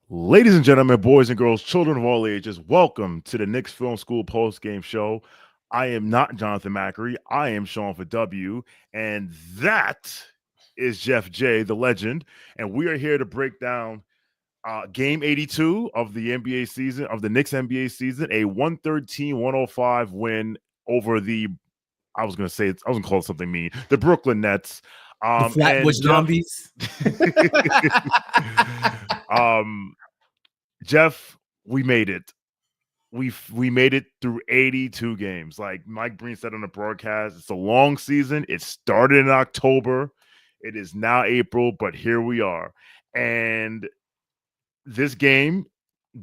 Ladies and gentlemen, boys and girls, children of all ages, welcome to the Knicks Film School Postgame Show. I am not Jonathan Macri. I am Sean for W, and that is Jeff J, the legend. And we are here to break down Game 82 of the NBA season, of the Knicks NBA season, a 113-105 win over the, I was going to call it something mean, the Brooklyn Nets. The Flatbush Zombies. Jeff, we made it. We made it through 82 games. Like Mike Breen said on the broadcast, it's a long season. It started in October. It is now April, but here we are. And this game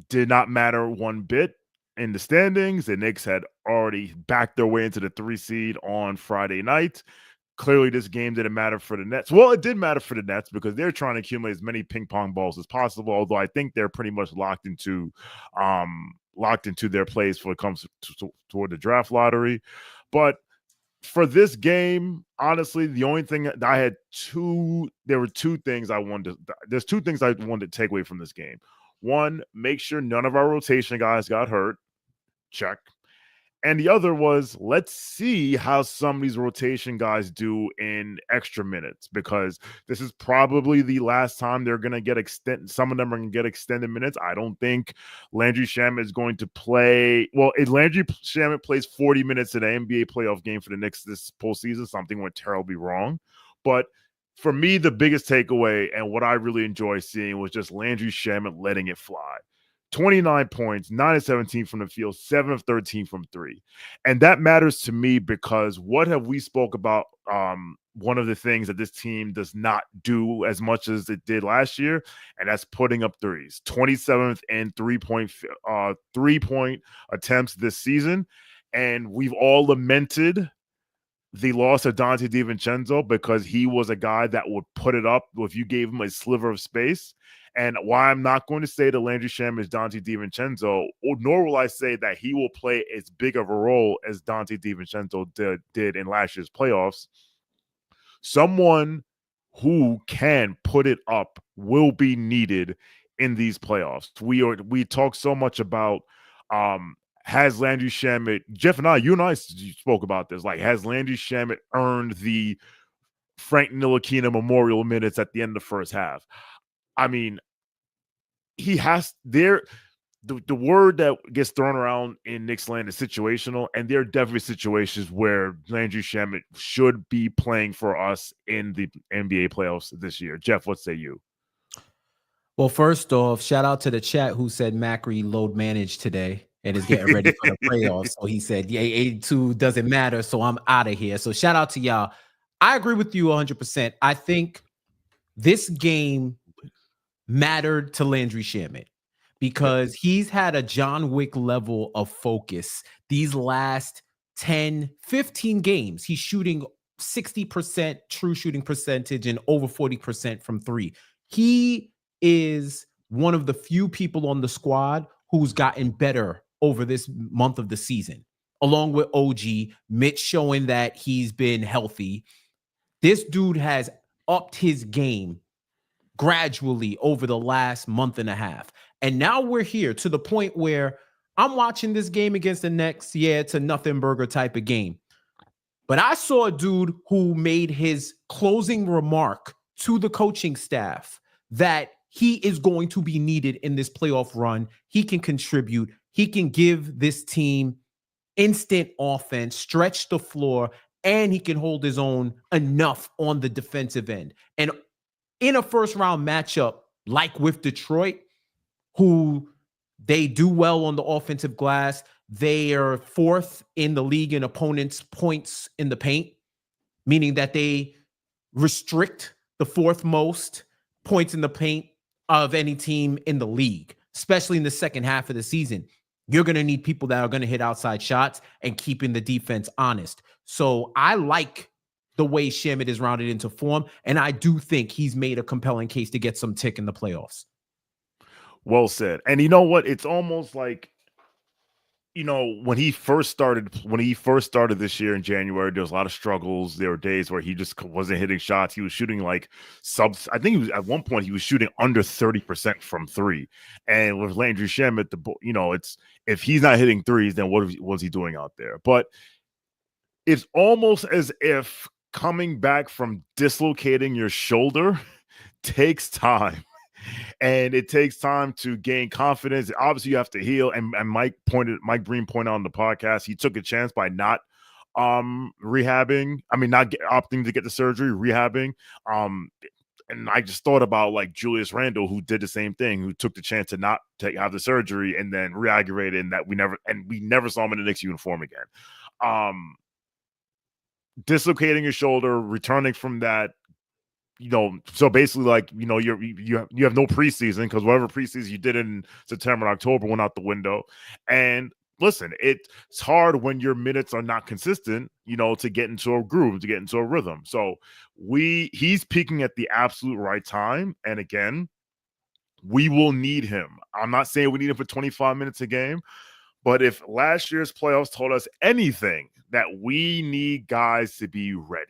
did not matter one bit in the standings. The Knicks had already backed their way into the 3 seed on Friday night. Clearly, this game didn't matter for the Nets. Well, it did matter for the Nets because they're trying to accumulate as many ping pong balls as possible. Although I think they're pretty much locked into their plays when it comes toward the draft lottery. But for this game, honestly, the only thing that I had there were two things I wanted. There's two things I wanted to take away from this game. One, make sure none of our rotation guys got hurt. Check. And the other was, let's see how some of these rotation guys do in extra minutes, because this is probably the last time they're going to get some of them are going to get extended minutes. I don't think Landry Shamet is going to play. Well, if Landry Shamet plays 40 minutes in an NBA playoff game for the Knicks this postseason, something went terribly wrong. But for me, the biggest takeaway and what I really enjoy seeing was just Landry Shamet letting it fly. 29 points, 9 of 17 from the field, 7 of 13 from 3. And that matters to me because what have we spoke about? One of the things that this team does not do as much as it did last year, and that's putting up threes. 27th in three-point attempts this season. And we've all lamented the loss of Donte DiVincenzo because he was a guy that would put it up if you gave him a sliver of space. And why I'm not going to say that Landry Shamet is Donte DiVincenzo, nor will I say that he will play as big of a role as Donte DiVincenzo did in last year's playoffs. Someone who can put it up will be needed in these playoffs. We talk so much about has Landry Shamet, Jeff and I, you and I spoke about this, like, has Landry Shamet earned the Frank Ntilikina Memorial minutes at the end of the first half? I mean, he has the word that gets thrown around in Knicks land is situational, and there are definitely situations where Landry Shamet should be playing for us in the NBA playoffs this year. Jeff, what say you? Well, first off, shout out to the chat who said Macri load managed today and is getting ready for the playoffs. So he said, yeah, 82 doesn't matter, so I'm out of here. So shout out to y'all. I agree with you 100%. I think this game mattered to Landry Shamet because he's had a John Wick level of focus these last 10, 15 games. He's shooting 60% true shooting percentage and over 40% from 3. He is one of the few people on the squad who's gotten better over this month of the season, along with OG, Mitch showing that he's been healthy. This dude has upped his game gradually over the last month and a half. And now we're here to the point where I'm watching this game against the Knicks. Yeah, it's a nothing burger type of game. But I saw a dude who made his closing remark to the coaching staff that he is going to be needed in this playoff run. He can contribute. He can give this team instant offense, stretch the floor, and he can hold his own enough on the defensive end. And in a first-round matchup like with Detroit, who they do well on the offensive glass, they are 4th in the league in opponents' points in the paint, meaning that they restrict the 4th most points in the paint of any team in the league, especially in the second half of the season. You're going to need people that are going to hit outside shots and keeping the defense honest. So I like the way Shamet is rounded into form, and I do think he's made a compelling case to get some tick in the playoffs. Well said. And you know what? It's almost like when he first started this year in January, there was a lot of struggles. There were days where he just wasn't hitting shots. He was shooting like subs. I think at one point he was shooting under 30% from three. And with Landry Shamet, it's if he's not hitting threes, then what was he doing out there? But it's almost as if coming back from dislocating your shoulder takes time. And it takes time to gain confidence. Obviously, you have to heal. And Mike Breen pointed out on the podcast, he took a chance by not rehabbing. I mean, not opting to get the surgery, rehabbing. And I just thought about like Julius Randle, who did the same thing, who took the chance to not have the surgery and then re-aggravated, and that we never saw him in the Knicks uniform again. Dislocating your shoulder, returning from that. So basically, like, you have no preseason because whatever preseason you did in September and October went out the window. And listen, it's hard when your minutes are not consistent, to get into a groove, to get into a rhythm. So he's peaking at the absolute right time. And again, we will need him. I'm not saying we need him for 25 minutes a game, but if last year's playoffs told us anything, that we need guys to be ready.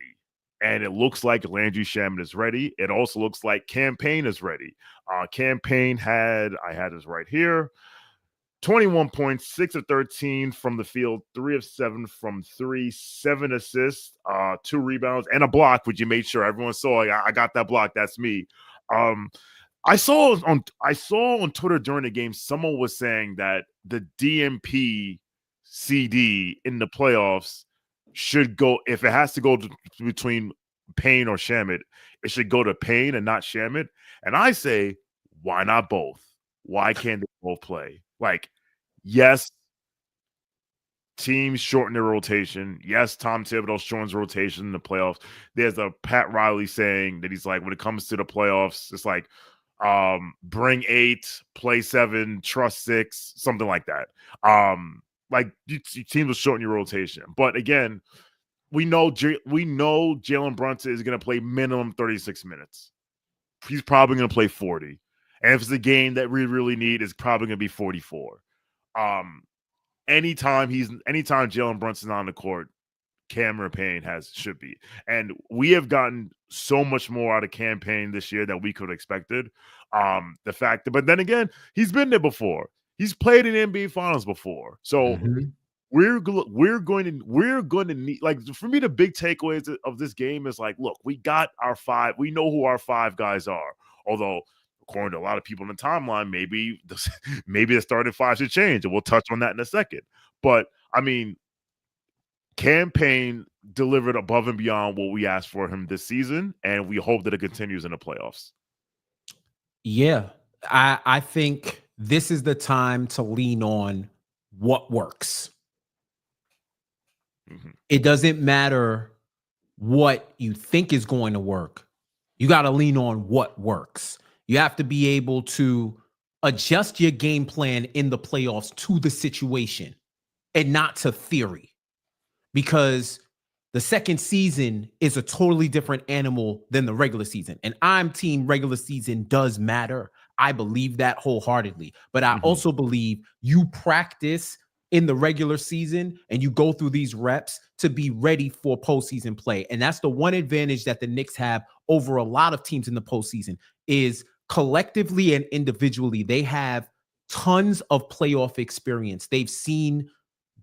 And it looks like Landry Shamet is ready. It also looks like Payne is ready. Payne I had this right here, 21 points, 6 of 13 from the field, 3 of 7 from 3, 7 assists, 2 rebounds, and a block, which you made sure everyone saw. I got that block. That's me. I saw on Twitter during the game, someone was saying that the DMP CD in the playoffs should go, if it has to go between Payne or Shamet, it should go to Payne and not Shamet. And I say, why not both? Why can't they both play? Like, yes, teams shorten their rotation. Yes, Tom Thibodeau shortens rotation in the playoffs. There's a Pat Riley saying that he's like, when it comes to the playoffs, it's like, bring 8, play 7, trust 6, something like that. Like, teams will shorten your rotation. But again, we know Jalen Brunson is going to play minimum 36 minutes. He's probably going to play 40. And if it's a game that we really need, it's probably going to be 44. Anytime Jalen Brunson's on the court, Cameron Payne should be. And we have gotten so much more out of Payne this year than we could have expected. But then again, he's been there before. He's played in NBA Finals before, so we're going to need, like, for me, the big takeaways of this game is like, look, we got our 5. We know who our 5 guys are. Although, according to a lot of people in the timeline, maybe the starting 5 should change, and we'll touch on that in a second. But I mean, Payne delivered above and beyond what we asked for him this season, and we hope that it continues in the playoffs. Yeah, I think this is the time to lean on what works. It doesn't matter what you think is going to work. You got to lean on what works. You have to be able to adjust your game plan in the playoffs to the situation and not to theory, because the second season is a totally different animal than the regular season. And I'm team regular season does matter. I believe that wholeheartedly. But I also believe you practice in the regular season and you go through these reps to be ready for postseason play. And that's the one advantage that the Knicks have over a lot of teams in the postseason, is collectively and individually, they have tons of playoff experience. They've seen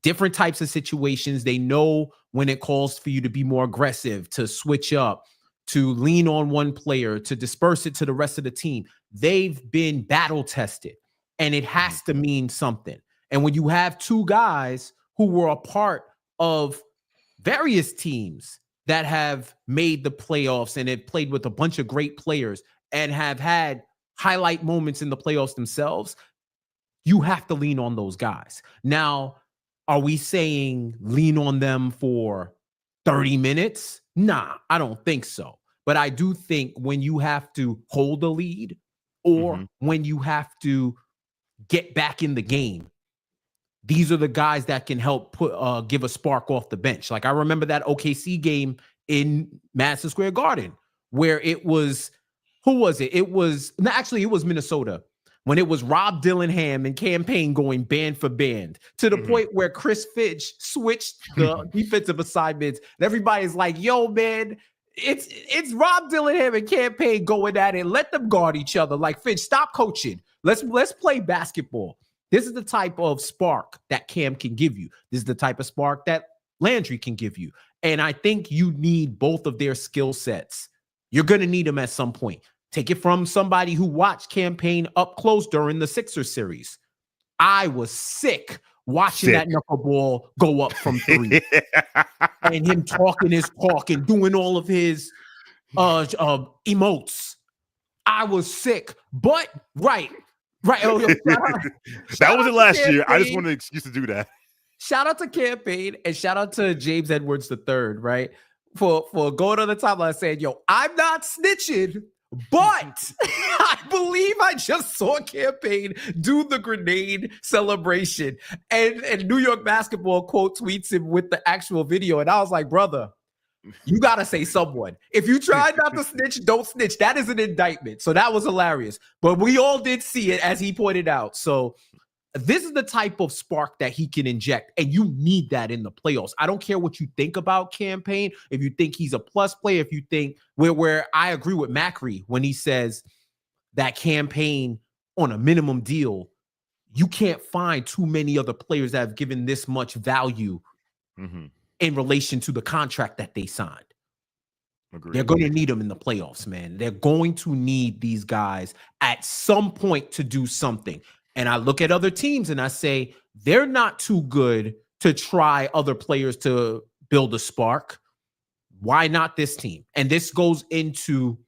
different types of situations. They know when it calls for you to be more aggressive, to switch up, to lean on one player, to disperse it to the rest of the team. They've been battle tested, and it has to mean something. And when you have 2 guys who were a part of various teams that have made the playoffs and have played with a bunch of great players and have had highlight moments in the playoffs themselves, you have to lean on those guys. Now, are we saying lean on them for 30 minutes? Nah, I don't think so. But I do think when you have to hold a lead or when you have to get back in the game, these are the guys that can help give a spark off the bench. Like, I remember that OKC game in Madison Square Garden where it was, who was it? It was Minnesota. when it was Rob Dillingham and Cam Payne going band for band to the point where Chris Finch switched the defensive assignments. And everybody's like, yo, man, it's Rob Dillingham and Cam Payne going at it. Let them guard each other. Like, Finch, stop coaching. Let's play basketball. This is the type of spark that Cam can give you. This is the type of spark that Landry can give you. And I think you need both of their skill sets. You're going to need them at some point. Take it from somebody who watched Cam Payne up close during the Sixers series. I was sick watching that knuckleball go up from 3. And him talking his talk and doing all of his emotes. I was sick. But, right. That wasn't last year. I just wanted an excuse to do that. Shout out to Cam Payne and shout out to James Edwards III, right? For going on the timeline saying, yo, I'm not snitching, but I believe I just saw Cam Payne do the grenade celebration. And New York Basketball quote tweets him with the actual video. And I was like, brother, you got to say someone. If you try not to snitch, don't snitch. That is an indictment. So that was hilarious. But we all did see it, as he pointed out. So this is the type of spark that he can inject, and you need that in the playoffs. I don't care what you think about Cam Payne. If you think he's a plus player, if you think where I agree with Macri when he says that Cam Payne on a minimum deal, you can't find too many other players that have given this much value in relation to the contract that they signed. Agreed. They're going to need them in the playoffs, man. They're going to need these guys at some point to do something. And I look at other teams and I say, they're not too good to try other players to build a spark. Why not this team? And this goes into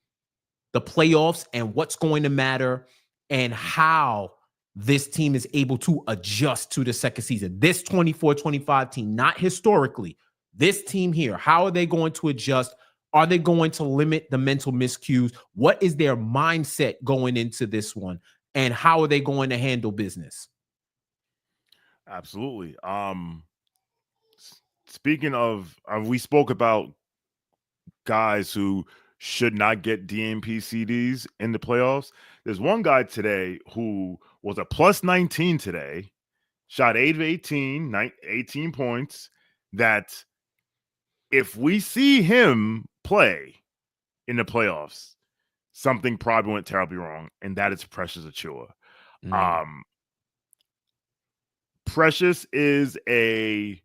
the playoffs and what's going to matter and how this team is able to adjust to the second season. This 24-25 team, not historically, this team here, how are they going to adjust? Are they going to limit the mental miscues? What is their mindset going into this one? And how are they going to handle business? Absolutely. Speaking of, we spoke about guys who should not get DNP CDs in the playoffs. There's one guy today who was a plus 19 today, shot 8 of 18, 18 points, that if we see him play in the playoffs, something probably went terribly wrong, and that is Precious Achiuwa. Precious is I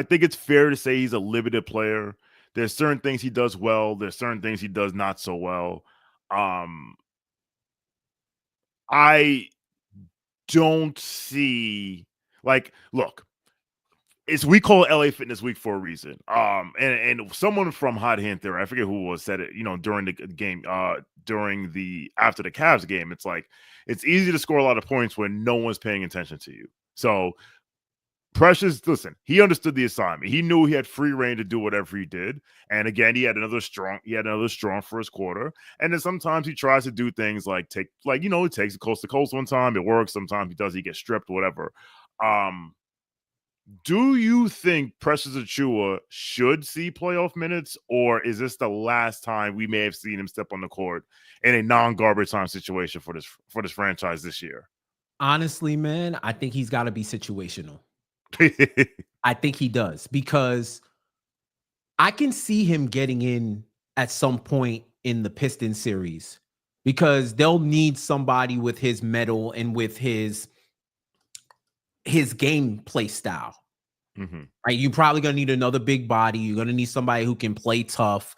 think it's fair to say he's a limited player. There's certain things he does well. There's certain things he does not so well. I don't see, like, look, we call it LA Fitness Week for a reason. And someone from Hot Hand Theory, I forget who was, said it, during the game, after the Cavs game, it's like, it's easy to score a lot of points when no one's paying attention to you. So Precious, listen, he understood the assignment. He knew he had free reign to do whatever he did. And again, he had another strong first quarter. And then sometimes he tries to do things like he takes it coast to coast one time. It works. Sometimes he gets stripped, whatever. Do you think Precious Achiuwa should see playoff minutes, or is this the last time we may have seen him step on the court in a non-garbage time situation for this franchise this year? Honestly, man, I think he's got to be situational. I think he does, because I can see him getting in at some point in the Pistons series, because they'll need somebody with his mettle and with his gameplay style. Right? You're probably going to need another big body. You're going to need somebody who can play tough.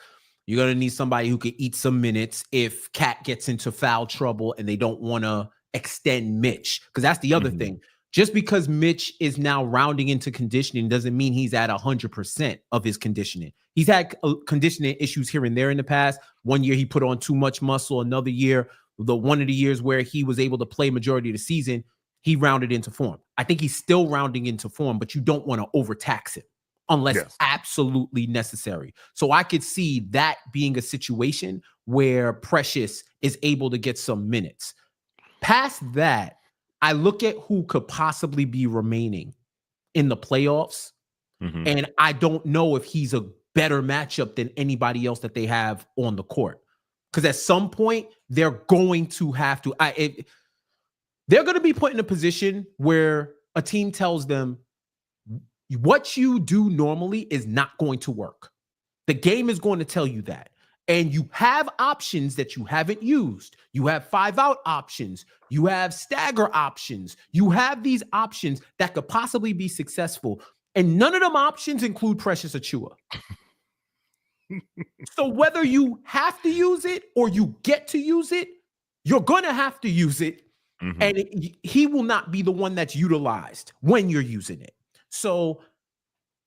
You're going to need somebody who can eat some minutes if Cat gets into foul trouble and they don't want to extend Mitch, because that's the other thing. Just because Mitch is now rounding into conditioning doesn't mean he's at 100% of his conditioning. He's had conditioning issues here and there in the past. One year he put on too much muscle. Another year, one of the years where he was able to play majority of the season, he rounded into form. I think he's still rounding into form, but you don't want to overtax him unless absolutely necessary. So I could see that being a situation where Precious is able to get some minutes. Past that, I look at who could possibly be remaining in the playoffs, and I don't know if he's a better matchup than anybody else that they have on the court. Because at some point, they're going to have to. they're going to be put in a position where a team tells them what you do normally is not going to work. The game is going to tell you that. And you have options that you haven't used. You have 5-out options. You have stagger options. You have these options that could possibly be successful. And none of them options include Precious Achiuwa. So whether you have to use it or you get to use it, you're going to have to use it. Mm-hmm. And he will not be the one that's utilized when you're using it. So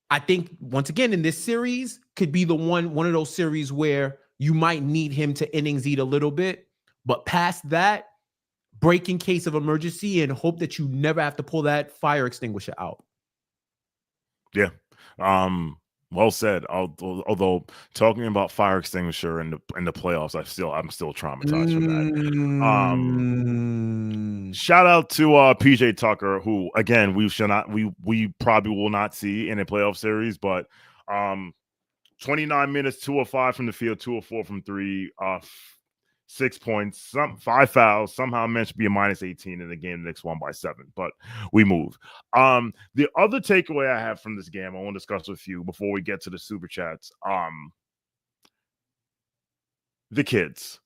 I think, once again, in this series could be the one of those series where you might need him to innings eat a little bit. But past that, break in case of emergency and hope that you never have to pull that fire extinguisher out. Yeah. Well said. Although talking about fire extinguisher in the playoffs, I'm still traumatized from that. Shout out to PJ Tucker, who again we probably will not see in a playoff series, but 29 minutes, 2 of 5 from the field, 2 of 4 from 3, 6 points, 5 fouls, somehow managed to be a -18 in the game. The Knicks won by 7, but we move. The other takeaway I have from this game, I want to discuss with you before we get to the super chats. The kids.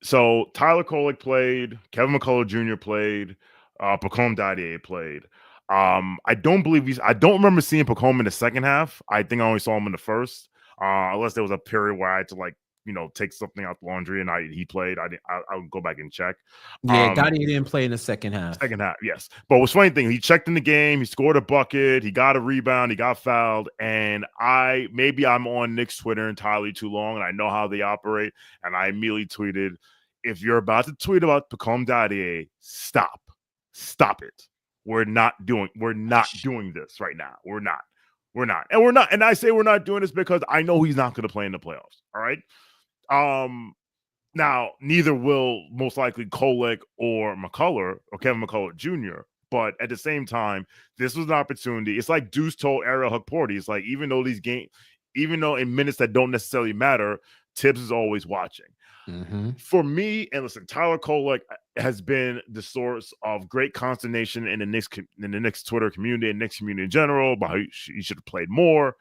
So Tyler Kolek played, Kevin McCullough Jr. played, Pacome Dadier played. I don't remember seeing Pacome in the second half. I think I only saw him in the first, unless there was a period where I had to take something out the laundry and he played. I would go back and check. Yeah, Dadier didn't play in the second half. Second half, yes. But what's funny thing, he checked in the game, he scored a bucket, he got a rebound, he got fouled, and maybe I'm on Knicks Twitter entirely too long, and I know how they operate, and I immediately tweeted, if you're about to tweet about Pacome Dadier, stop it. We're not doing this right now. We're not. And I say we're not doing this because I know he's not going to play in the playoffs. All right. Now neither will most likely Kolek or McCullough or Kevin McCullough Jr. But at the same time, this was an opportunity. It's like Deuce told Ariel Hukporty. It's like, even though in minutes that don't necessarily matter, Tibbs is always watching. Mm-hmm. For me, and listen, Tyler Kolek has been the source of great consternation in the Knicks Twitter community and Knicks community in general about he should have played more.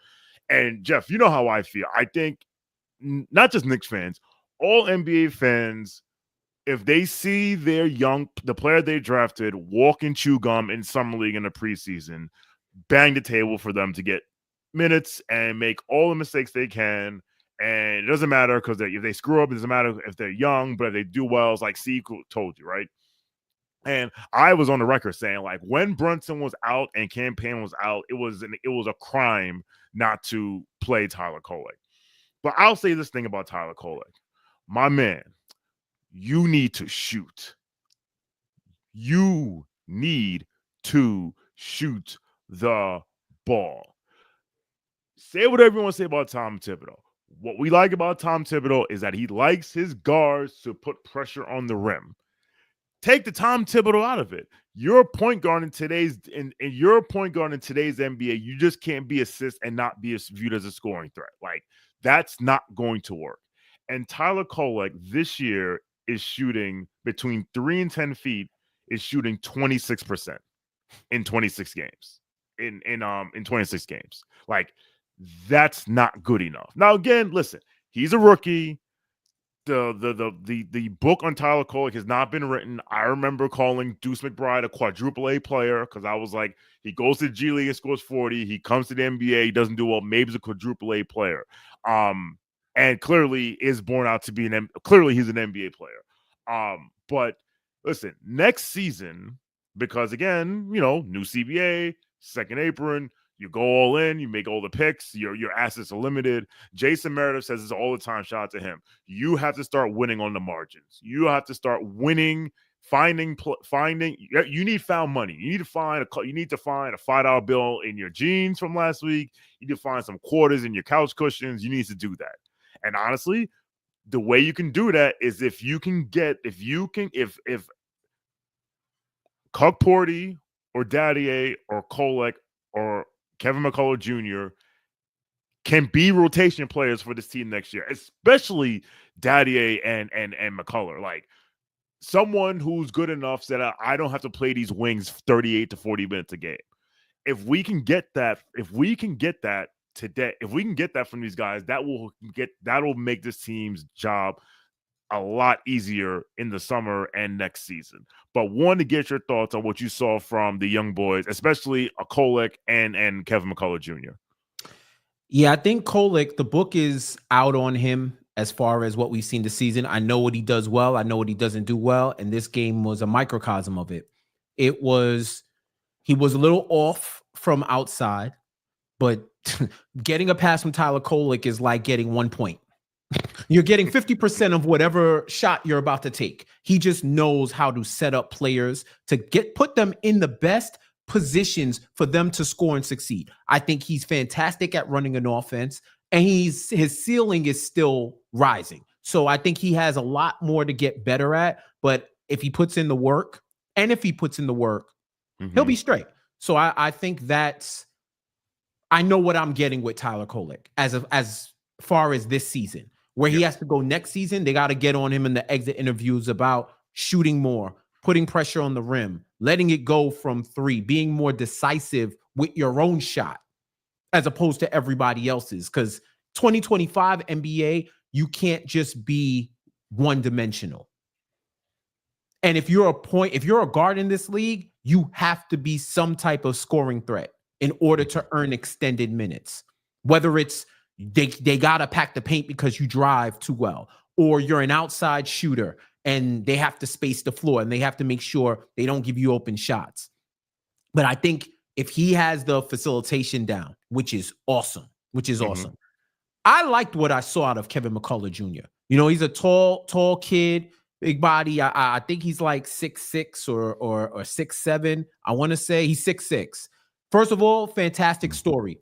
And Jeff, you know how I feel. I think not just Knicks fans, all NBA fans, if they see the player they drafted walk and chew gum in summer league in the preseason, bang the table for them to get minutes and make all the mistakes they can. And it doesn't matter because if they screw up, it doesn't matter if they're young, but if they do well, it's like Steve told you, right? And I was on the record saying, like, when Brunson was out and Cam Payne was out, it was a crime not to play Tyler Kolek. But I'll say this thing about Tyler Kolek. My man, you need to shoot. You need to shoot the ball. Say whatever you want to say about Tom Thibodeau. What we like about Tom Thibodeau is that he likes his guards to put pressure on the rim. Take the Tom Thibodeau out of it. You're a point guard in today's NBA. You just can't be assist and not be viewed as a scoring threat. Like, that's not going to work. And Tyler Kolek this year is shooting between 3 and 10 feet, is shooting 26% in 26 games. In 26 games. Like, that's not good enough. Now, again, listen, he's a rookie. The book on Tyler Kolek has not been written. I remember calling Deuce McBride a quadruple A player because I was like, he goes to G League and scores 40. He comes to the NBA, he doesn't do well. Maybe he's a quadruple A player. And clearly is born out to be clearly he's an NBA player. But listen, next season, because again, new CBA, second apron, you go all in, you make all the picks, your assets are limited. Jason Meredith says this all the time, shout out to him. You have to start winning on the margins. You have to start winning, finding. You need found money. You need to find a $5 bill in your jeans from last week. You need to find some quarters in your couch cushions. You need to do that. And honestly, the way you can do that is if Hukporty or Dadier or Kolek or Kevin McCullough Jr. can be rotation players for this team next year, especially Dadier and McCullough. Like, someone who's good enough so that I don't have to play these wings 38 to 40 minutes a game. If we can get that today, if we can get that from these guys, that'll make this team's job a lot easier in the summer and next season. But want to get your thoughts on what you saw from the young boys, especially Kolek and Kevin McCullough Jr. Yeah, I think Kolek, the book is out on him as far as what we've seen this season. I know what he does well. I know what he doesn't do well. And this game was a microcosm of it. He was a little off from outside, but getting a pass from Tyler Kolek is like getting 1 point. You're getting 50% of whatever shot you're about to take. He just knows how to set up players to put them in the best positions for them to score and succeed. I think he's fantastic at running an offense, and his ceiling is still rising. So I think he has a lot more to get better at, but if he puts in the work, he'll be straight. So I think I know what I'm getting with Tyler Kolek as far as this season. Where he has to go next season, they got to get on him in the exit interviews about shooting more, putting pressure on the rim, letting it go from three, being more decisive with your own shot as opposed to everybody else's. Because 2025 NBA, you can't just be one-dimensional. And if you're a guard in this league, you have to be some type of scoring threat in order to earn extended minutes. Whether it's they gotta pack the paint because you drive too well, or you're an outside shooter and they have to space the floor and they have to make sure they don't give you open shots. But I think if he has the facilitation down, which is awesome. I liked what I saw out of Kevin McCullough Jr. You know, he's a tall kid, big body. I think he's like 6'6" or 6'7". I want to say he's 6'6". First of all, fantastic story.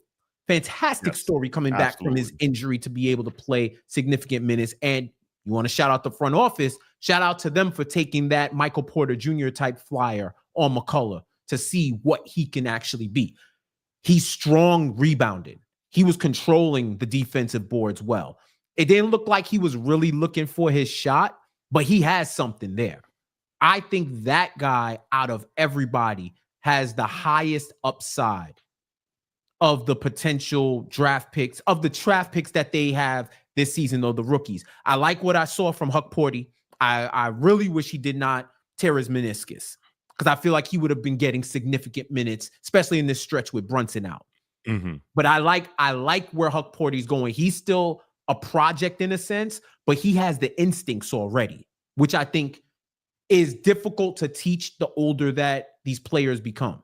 Story coming back from his injury to be able to play significant minutes. And you want to shout out the front office, shout out to them for taking that Michael Porter Jr. type flyer on McCullough to see what he can actually be. He's strong rebounding. He was controlling the defensive boards well. It didn't look like he was really looking for his shot, but he has something there. I think that guy out of everybody has the highest upside of the potential draft picks, that they have this season, though, the rookies. I like what I saw from Huck Porty. I really wish he did not tear his meniscus because I feel like he would have been getting significant minutes, especially in this stretch with Brunson out. But I like where Huck Porty's going. He's still a project in a sense, but he has the instincts already, which I think is difficult to teach the older that these players become.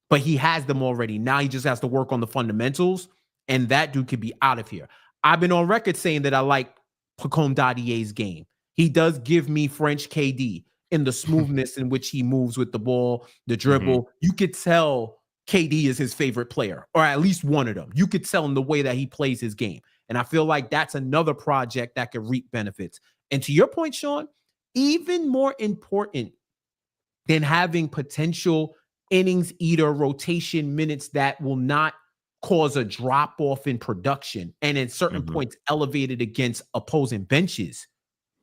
But he has them already. Now he just has to work on the fundamentals, and that dude could be out of here. I've been on record saying that I like Pacome Dadie's game. He does give me French KD in the smoothness in which he moves with the ball, the dribble. You could tell KD is his favorite player, or at least one of them. You could tell in the way that he plays his game. And I feel like that's another project that could reap benefits. And to your point, Sean, even more important than having potential innings eater rotation minutes that will not cause a drop off in production and at certain points elevated against opposing benches,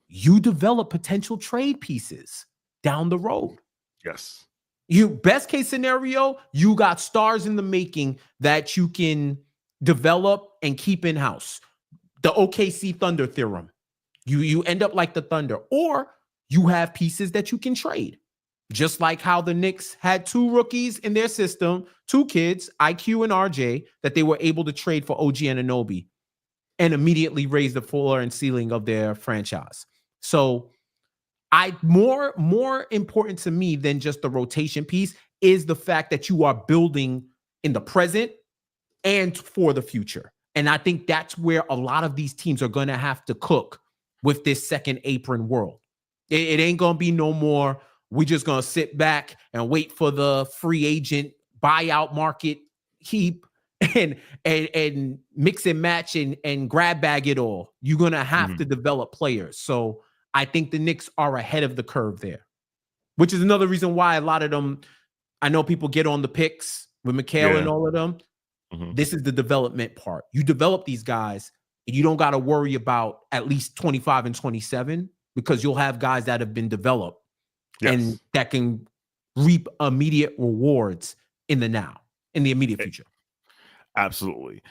you develop potential trade pieces down the road. Yes. You best case scenario, you got stars in the making that you can develop and keep in house. The OKC Thunder theorem. You end up like the Thunder, or you have pieces that you can trade. Just like how the Knicks had two rookies in their system, two kids, IQ and RJ, that they were able to trade for OG Anunoby and immediately raise the floor and ceiling of their franchise. So more important to me than just the rotation piece is the fact that you are building in the present and for the future. And I think that's where a lot of these teams are going to have to cook with this second apron world. It ain't going to be no more. We're just going to sit back and wait for the free agent buyout market heap and mix and match and grab bag it all. You're going to have to develop players. So I think the Knicks are ahead of the curve there, which is another reason why a lot of them, I know people get on the picks with McHale and all of them. This is the development part. You develop these guys and you don't got to worry about at least 25 and 27. because you'll have guys that have been developed Yes. and that can reap immediate rewards in the immediate future. Absolutely.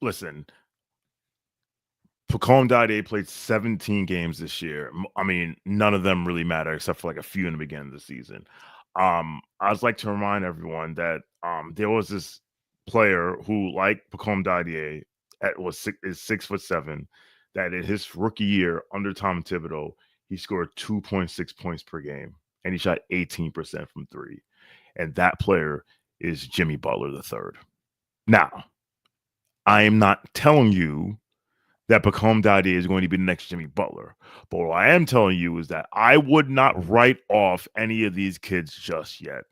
Listen, Payne Dade played 17 games this year. I mean, none of them really matter except for like a few in the beginning of the season. I'd like to remind everyone that there was this player who, like Payne Dade, is 6'7", that in his rookie year under Tom Thibodeau, he scored 2.6 points per game and he shot 18% from three. And that player is Jimmy Butler III. Now, I am not telling you that Payne Dade is going to be the next Jimmy Butler. But what I am telling you is that I would not write off any of these kids just yet.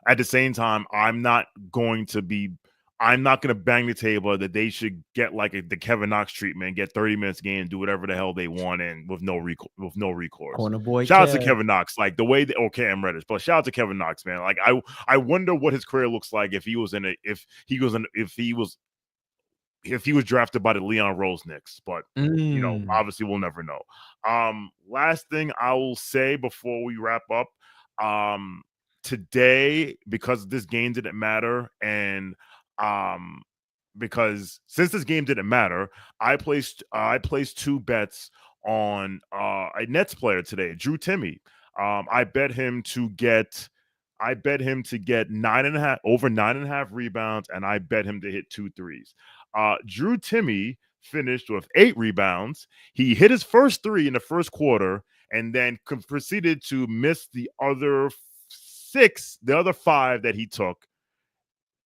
At the same time, I'm not going to bang the table that they should get like the Kevin Knox treatment, get 30 minutes a game, do whatever the hell they want, and with no recourse. Corner boy, shout out to Kevin Knox, like the way that Cam Reddish, but shout out to Kevin Knox, man. Like I wonder what his career looks like if he was drafted by the Leon Rose Knicks, but you know, obviously we'll never know. Last thing I will say before we wrap up, today, because this game didn't matter, and because since this game didn't matter, I placed 2 bets on a Nets player today, Drew Timme. I bet him to get 9.5 over 9.5 rebounds, and I bet him to hit 2 threes. Drew Timme finished with 8 rebounds. He hit his first 3 in the first quarter, and then proceeded to miss the other 5 that he took,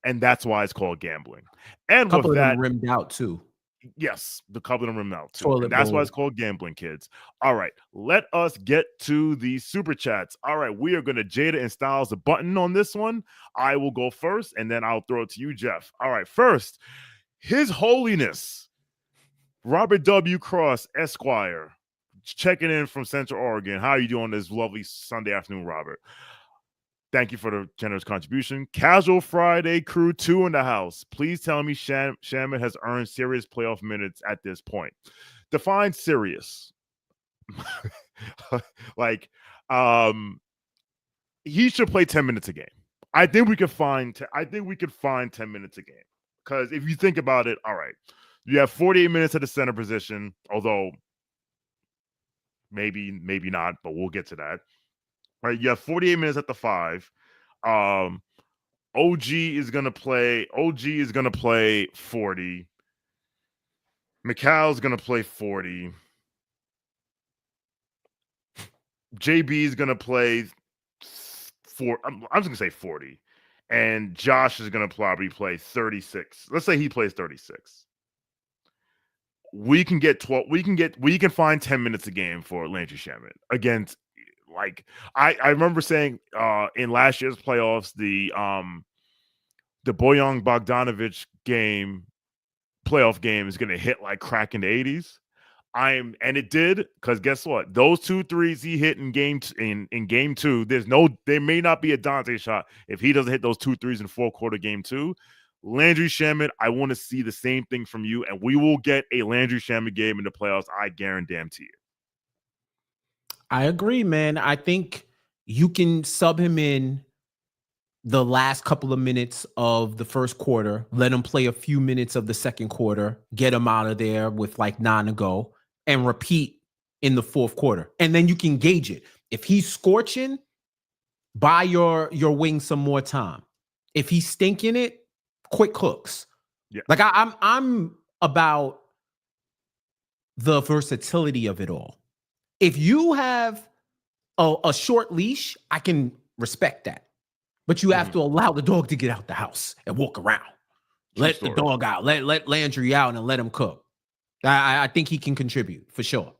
and that's why it's called gambling. And a couple with of that, them rimmed out too. Yes, the couple of them rimmed out too. And that's why it's called gambling, kids. All right, let us get to the super chats. All right, we are going to Jada and Styles the button on this one. I will go first, and then I'll throw it to you, Jeff. All right, first, His Holiness Robert W. Cross, Esquire, checking in from Central Oregon. How are you doing this lovely Sunday afternoon, Robert? Thank you for the generous contribution. Casual Friday Crew 2 in the house. Please tell me Shamet has earned serious playoff minutes at this point. Define serious. Like, he should play 10 minutes a game. I think we could find 10 minutes a game. Because if you think about it, all right, you have 48 minutes at the center position, although maybe not, but we'll get to that. Right, you have 48 minutes at the 5. OG is gonna play 40. Mikhal's gonna play 40. JB is gonna play 4. I'm just gonna say 40, and Josh is gonna probably play 36. Let's say he plays 36. We can get 12. We can find 10 minutes a game for Landry Shamet against. Like I remember saying in last year's playoffs, the Bojan Bogdanovic playoff game is gonna hit like crack in the 80s. And it did, because guess what? Those 2 threes he hit in game 2, there may not be a Dante shot if he doesn't hit those 2 threes in fourth quarter game 2. Landry Shamet, I want to see the same thing from you, and we will get a Landry Shamet game in the playoffs. I guarantee it. I agree, man. I think you can sub him in the last couple of minutes of the first quarter, let him play a few minutes of the second quarter, get him out of there with like 9 to go, and repeat in the fourth quarter. And then you can gauge it. If he's scorching, buy your wing some more time. If he's stinking it, quick hooks. Yeah. Like I'm about the versatility of it all. If you have a short leash, I can respect that. But you have to allow the dog to get out the house and walk around. Let the dog out. Let Landry out and let him cook. I think he can contribute for sure.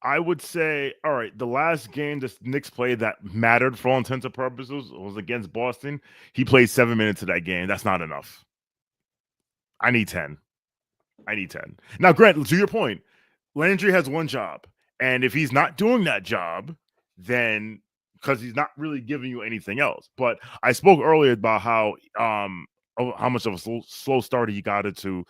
I would say, all right, the last game the Knicks played that mattered for all intents and purposes was against Boston. He played 7 minutes of that game. That's not enough. I need 10. Now, Grant, to your point, Landry has one job. And if he's not doing that job, then because he's not really giving you anything else. But I spoke earlier about how how much of a slow start he got into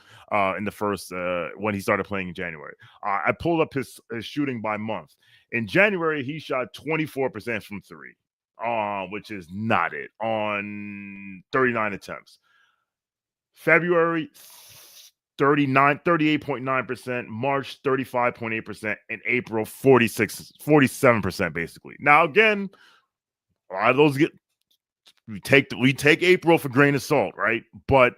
in the first when he started playing in January. I pulled up his shooting by month. In January, he shot 24% from three, which is not it, on 39 attempts. February, 38.9%, March 35.8%, and April 47% basically. Now again, a lot of those we take April for grain of salt, right? But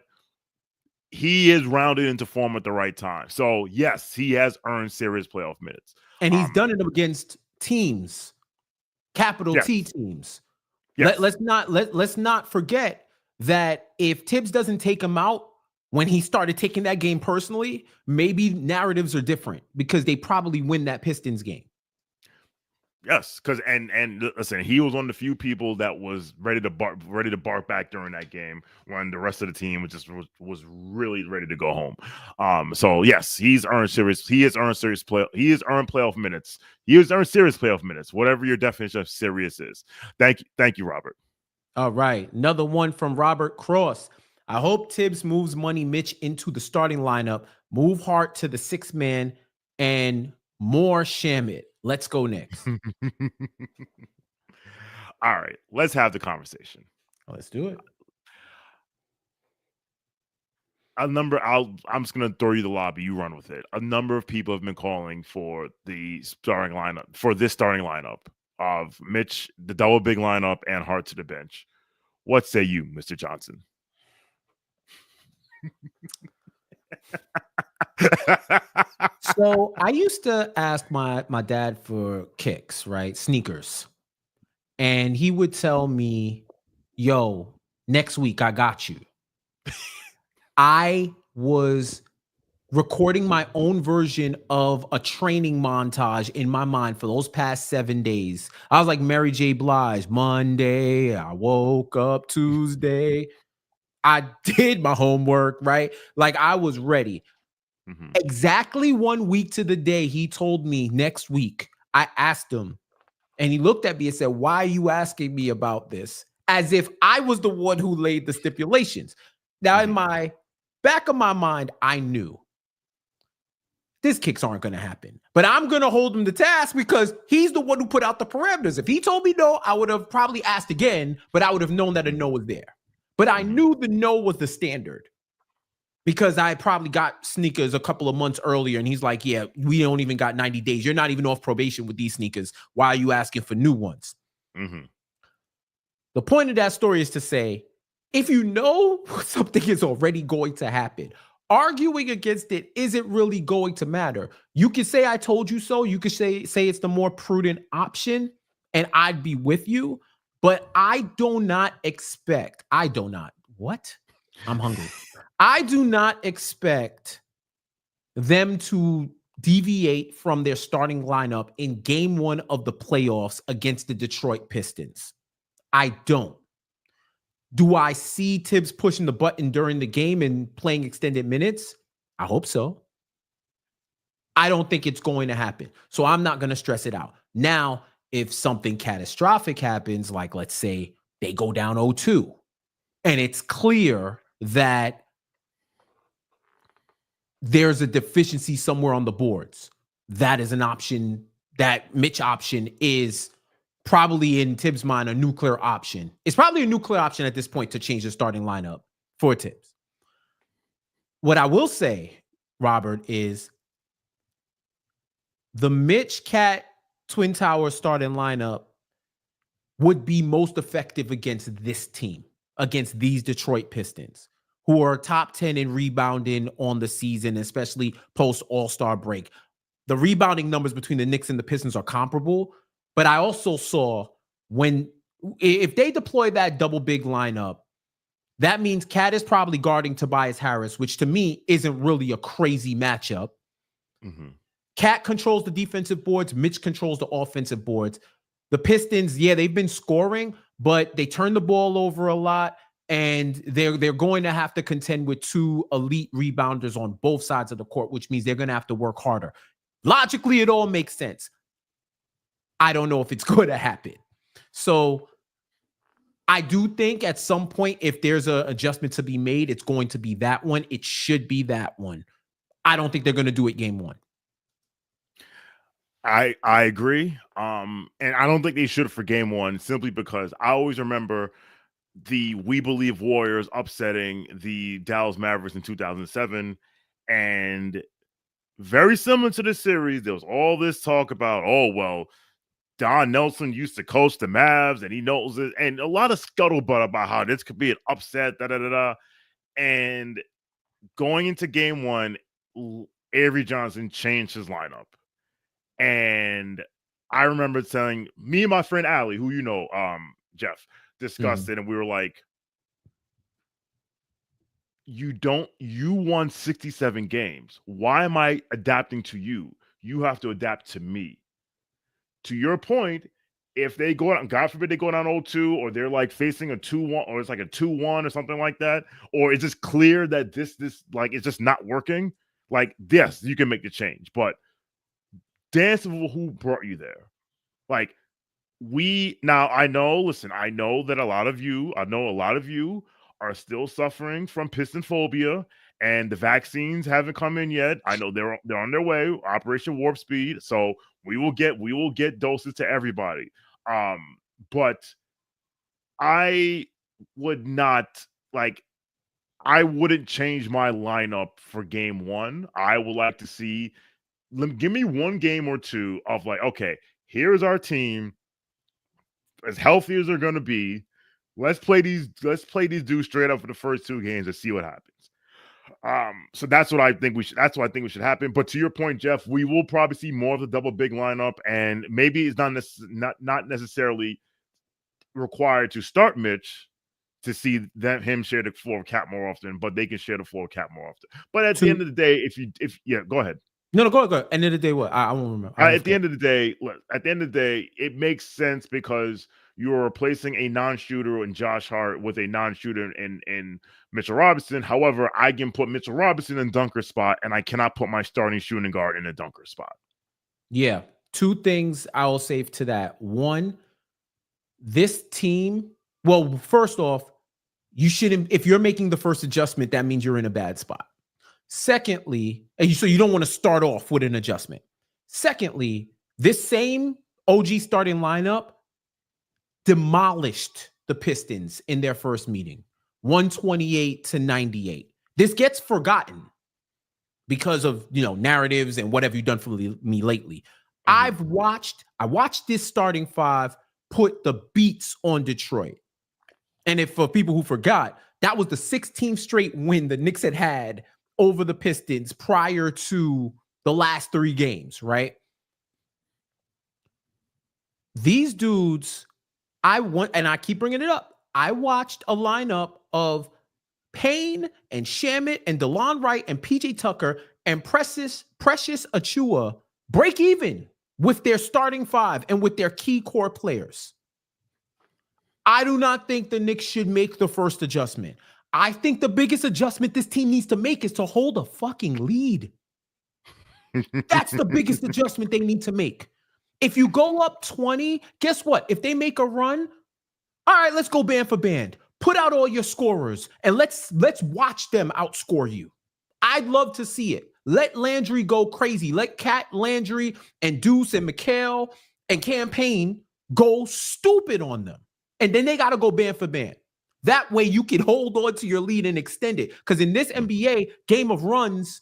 he is rounded into form at the right time. So yes, he has earned serious playoff minutes. And he's done it against teams, capital T teams. Yes. Let's not forget that if Tibbs doesn't take him out when he started taking that game personally, maybe narratives are different because they probably win that Pistons game. Yes, because and listen, he was one of the few people that was ready to bark back during that game when the rest of the team was really ready to go home. So yes, he has earned playoff minutes. He has earned serious playoff minutes, whatever your definition of serious is. Thank you, Robert. All right, another one from Robert Cross. I hope Tibbs moves Money Mitch into the starting lineup, move Hart to the 6th man, and more Shamet. Let's go Knicks. All right, let's have the conversation. Let's do it. I'm just going to throw you the lobby. You run with it. A number of people have been calling for this starting lineup of Mitch, the double big lineup, and Hart to the bench. What say you, Mr. Johnson? So I used to ask my dad for kicks, right? Sneakers. And he would tell me, yo, next week I got you. I was recording my own version of a training montage in my mind for those past 7 days. I was like Mary J. Blige. Monday, I woke up. Tuesday, I did my homework, right? Like I was ready. Mm-hmm. Exactly 1 week to the day he told me next week. I asked him and he looked at me and said, why are you asking me about this? As if I was the one who laid the stipulations. Now, in my back of my mind, I knew these kicks aren't going to happen, but I'm going to hold him to task because he's the one who put out the parameters. If he told me no, I would have probably asked again, but I would have known that a no was there. But I knew the no was the standard because I probably got sneakers a couple of months earlier. And he's like, yeah, we don't even got 90 days. You're not even off probation with these sneakers. Why are you asking for new ones? Mm-hmm. The point of that story is to say, if you know something is already going to happen, arguing against it isn't really going to matter. You can say, I told you so. You could say it's the more prudent option and I'd be with you. But I do not expect them to deviate from their starting lineup in game 1 of the playoffs against the Detroit Pistons. I don't. Do I see Tibbs pushing the button during the game and playing extended minutes? I hope so. I don't think it's going to happen. So I'm not going to stress it out. Now, if something catastrophic happens, like let's say they go down 0-2, and it's clear that there's a deficiency somewhere on the boards, that is an option. That Mitch option is probably in Tibbs' mind a nuclear option. It's probably a nuclear option at this point to change the starting lineup for Tibbs. What I will say, Robert, is the Mitch Cat Twin Tower starting lineup would be most effective against this team, against these Detroit Pistons, who are top 10 in rebounding on the season, especially post All-Star break. The rebounding numbers between the Knicks and the Pistons are comparable, but I also saw if they deploy that double big lineup, that means Cat is probably guarding Tobias Harris, which to me isn't really a crazy matchup. Mm-hmm. Cat controls the defensive boards. Mitch controls the offensive boards. The Pistons, yeah, they've been scoring, but they turn the ball over a lot, and they're going to have to contend with 2 elite rebounders on both sides of the court, which means they're going to have to work harder. Logically, it all makes sense. I don't know if it's going to happen. So I do think at some point, if there's an adjustment to be made, it's going to be that one. It should be that one. I don't think they're going to do it game one. I agree. And I don't think they should for game one, simply because I always remember the We Believe Warriors upsetting the Dallas Mavericks in 2007. And very similar to this series, there was all this talk about, oh, well, Don Nelson used to coach the Mavs and he knows it, and a lot of scuttlebutt about how this could be an upset, And going into game one, Avery Johnson changed his lineup. And I remember telling me and my friend Allie, who you know, Jeff, discussed it, and we were like, you won 67 games. Why am I adapting to you? You have to adapt to me. To your point, if they go out, God forbid they go down 0-2, or they're like facing a 2-1, or it's like a 2-1 or something like that, or it's just clear that this like it's just not working, like, yes, you can make the change. But dance with who brought you there. Like, I know that a lot of you are still suffering from piston phobia, and the vaccines haven't come in yet. I know they're on their way, Operation Warp Speed. So we will get doses to everybody. But I wouldn't change my lineup for game one. I would like to see, give me one game or two of like, okay, here's our team as healthy as they're going to be. Let's play these dudes straight up for the first two games and see what happens. So that's what I think we should happen. But to your point, Jeff, we will probably see more of the double big lineup, and maybe it's not necessarily required to start Mitch to see him share the floor of Cap more often, but they can share the floor of Cap more often. But at the end of the day, go ahead. No, go ahead. End of the day, what? I won't remember. At the end of the day, it makes sense because you're replacing a non-shooter in Josh Hart with a non-shooter in Mitchell Robinson. However, I can put Mitchell Robinson in dunker spot, and I cannot put my starting shooting guard in a dunker spot. Yeah. Two things I will say to that. One, this team, well, first off, you shouldn't, if you're making the first adjustment, that means you're in a bad spot. Secondly, so you don't want to start off with an adjustment. Secondly, this same OG starting lineup demolished the Pistons in their first meeting, 128-98. This gets forgotten because of, narratives and what have you done for me lately. I watched this starting five put the beats on Detroit. And if for people who forgot, that was the 16th straight win the Knicks had over the Pistons prior to the last three games, right? These dudes, I keep bringing it up. I watched a lineup of Payne and Shamet and DeLon Wright and PJ Tucker and Precious Achiuwa break even with their starting five and with their key core players. I do not think the Knicks should make the first adjustment. I think the biggest adjustment this team needs to make is to hold a fucking lead. That's the biggest adjustment they need to make. If you go up 20, guess what? If they make a run, all right, let's go band for band. Put out all your scorers and let's watch them outscore you. I'd love to see it. Let Landry go crazy. Let Cat, Landry, and Deuce and Mikal and Payne go stupid on them. And then they got to go band for band. That way you can hold on to your lead and extend it. Because in this NBA game of runs,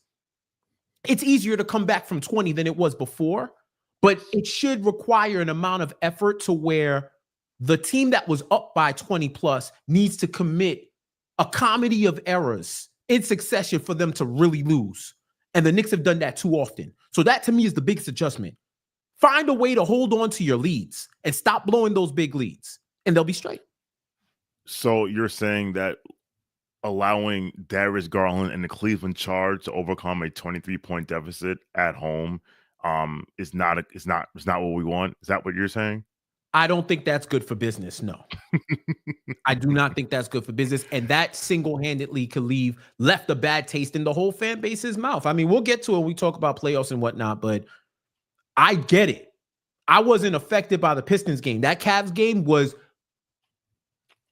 it's easier to come back from 20 than it was before. But it should require an amount of effort to where the team that was up by 20 plus needs to commit a comedy of errors in succession for them to really lose. And the Knicks have done that too often. So that to me is the biggest adjustment. Find a way to hold on to your leads and stop blowing those big leads, and they'll be straight. So you're saying that allowing Darius Garland and the Cleveland Charge to overcome a 23-point deficit at home is not what we want? Is that what you're saying? I don't think that's good for business. No, I do not think that's good for business. And that single-handedly could left a bad taste in the whole fan base's mouth. I mean, we'll get to it when we talk about playoffs and whatnot, but I get it. I wasn't affected by the Pistons game. That Cavs game was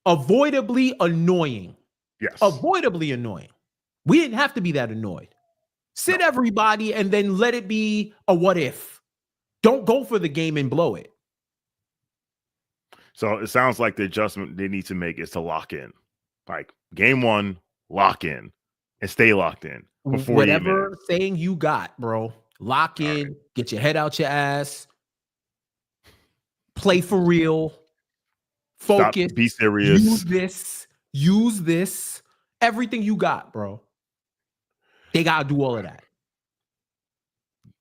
avoidably annoying. Yes. Avoidably annoying. We didn't have to be that annoyed. Sit everybody and then let it be a what if. Don't go for the game and blow it. So it sounds like the adjustment they need to make is to lock in. Like game one, lock in and stay locked in for 48 Whatever minutes. saying you got, bro. Lock in, right. Get your head out your ass, play for real, focus, stop, be serious. Use this, everything you got, bro. They gotta do all of that.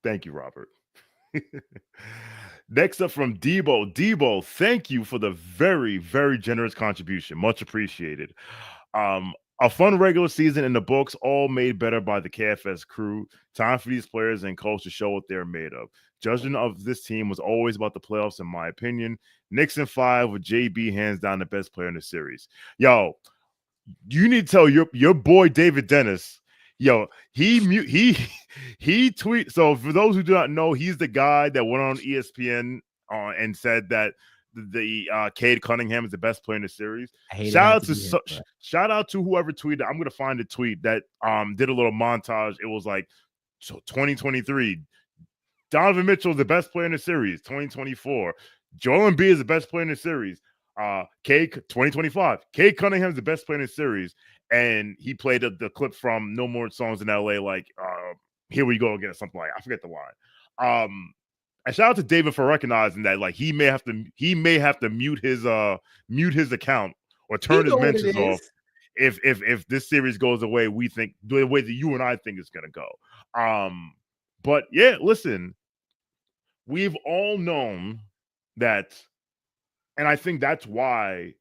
Thank you, Robert. Next up from Debo. Debo, thank you for the very, very generous contribution. Much appreciated. A fun regular season in the books, all made better by the KFS crew. Time for these players and coach to show what they're made of. Judging of this team was always about the playoffs, in my opinion. Knicks in 5 with JB hands down the best player in the series. Yo, you need to tell your boy David Dennis. Yo, he tweet. So for those who do not know, he's the guy that went on ESPN and said that the Cade Cunningham is the best player in the series. Shout out to whoever tweeted. I'm gonna find a tweet that did a little montage. It was like, so 2023, Donovan Mitchell is the best player in the series. 2024, Joel Embiid is the best player in the series. Cade 2025, Cade Cunningham is the best player in the series. And he played the clip from No More Songs in LA, like here we go again, or something like I forget the line. And shout out to David for recognizing that, like he may have to mute his account or turn his mentions off if this series goes away. We think the way that you and I think it's gonna go. But yeah, listen, we've all known that, and I think that's why,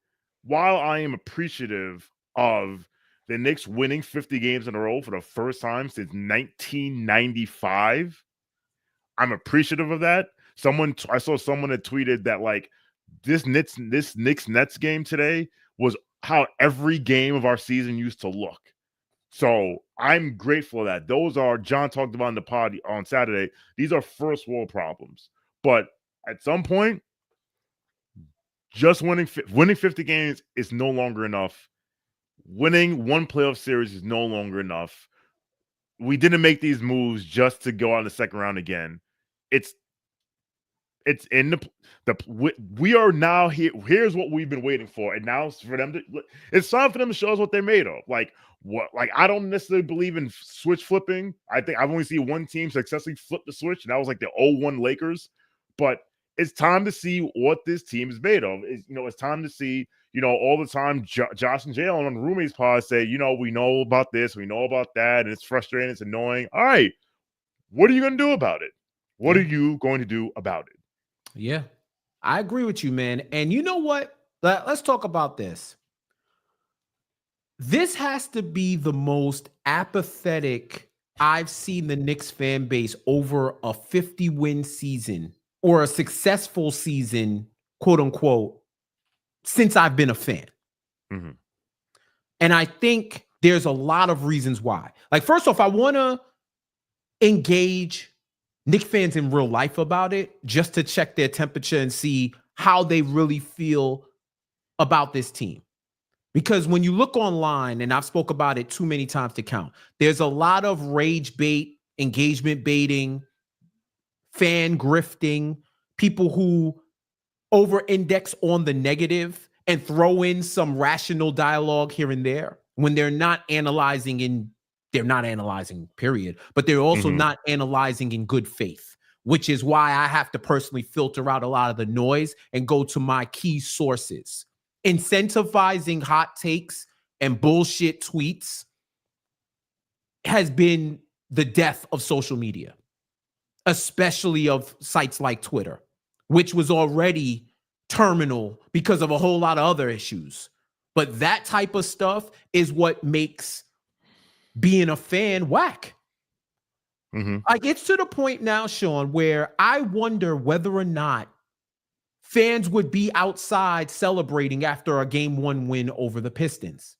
while I am appreciative of the Knicks winning 50 games in a row for the first time since 1995, I'm appreciative of that. I saw someone that tweeted that like this Knicks Nets game today was how every game of our season used to look. So I'm grateful that those are, John talked about in the pod on Saturday, these are first world problems. But at some point, just winning 50 games is no longer enough. Winning one playoff series is no longer enough. We didn't make these moves just to go out in the second round again. It's in we are now here. Here's what we've been waiting for, and now it's time for them to show us what they're made of. Like I don't necessarily believe in switch flipping. I think I've only seen one team successfully flip the switch, and that was like the 0-1 Lakers. But it's time to see what this team is made of. It's time to see. All the time, Josh and Jalen on the roommates pod say, we know about this, we know about that, and it's frustrating, it's annoying. All right, what are you going to do about it? What are you going to do about it? Yeah, I agree with you, man. And you know what? Let's talk about this. This has to be the most apathetic I've seen the Knicks fan base over a 50-win season or a successful season, quote unquote, since I've been a fan. Mm-hmm. And I think there's a lot of reasons why. Like, first off, I want to engage Knicks fans in real life about it just to check their temperature and see how they really feel about this team. Because when you look online, and I've spoke about it too many times to count, there's a lot of rage bait, engagement baiting, fan grifting, people who over-index on the negative and throw in some rational dialogue here and there when they're not analyzing period, but they're also not analyzing in good faith, which is why I have to personally filter out a lot of the noise and go to my key sources. Incentivizing hot takes and bullshit tweets has been the death of social media, especially of sites like Twitter, which was already terminal because of a whole lot of other issues. But that type of stuff is what makes being a fan whack. Like, it's to the point now, Sean, where I wonder whether or not fans would be outside celebrating after a Game 1 win over the Pistons,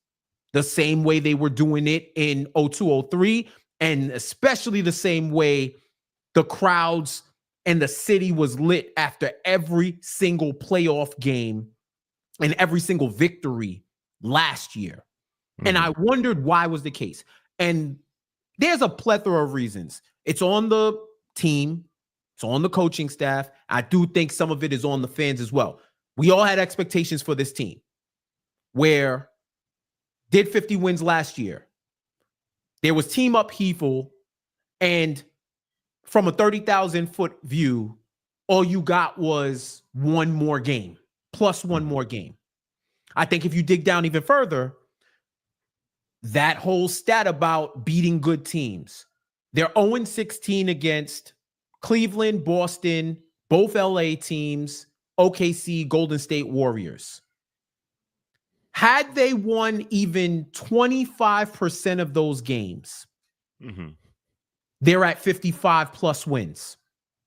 the same way they were doing it in 02-03, and especially the same way the crowds and the city was lit after every single playoff game and every single victory last year. And I wondered why was the case. And there's a plethora of reasons. It's on the team. It's on the coaching staff. I do think some of it is on the fans as well. We all had expectations for this team where did 50 wins last year. There was team upheaval, and from a 30,000-foot view, all you got was one more game, plus one more game. I think if you dig down even further, that whole stat about beating good teams, they're 0-16 against Cleveland, Boston, both LA teams, OKC, Golden State Warriors. Had they won even 25% of those games, they're at 55 plus wins.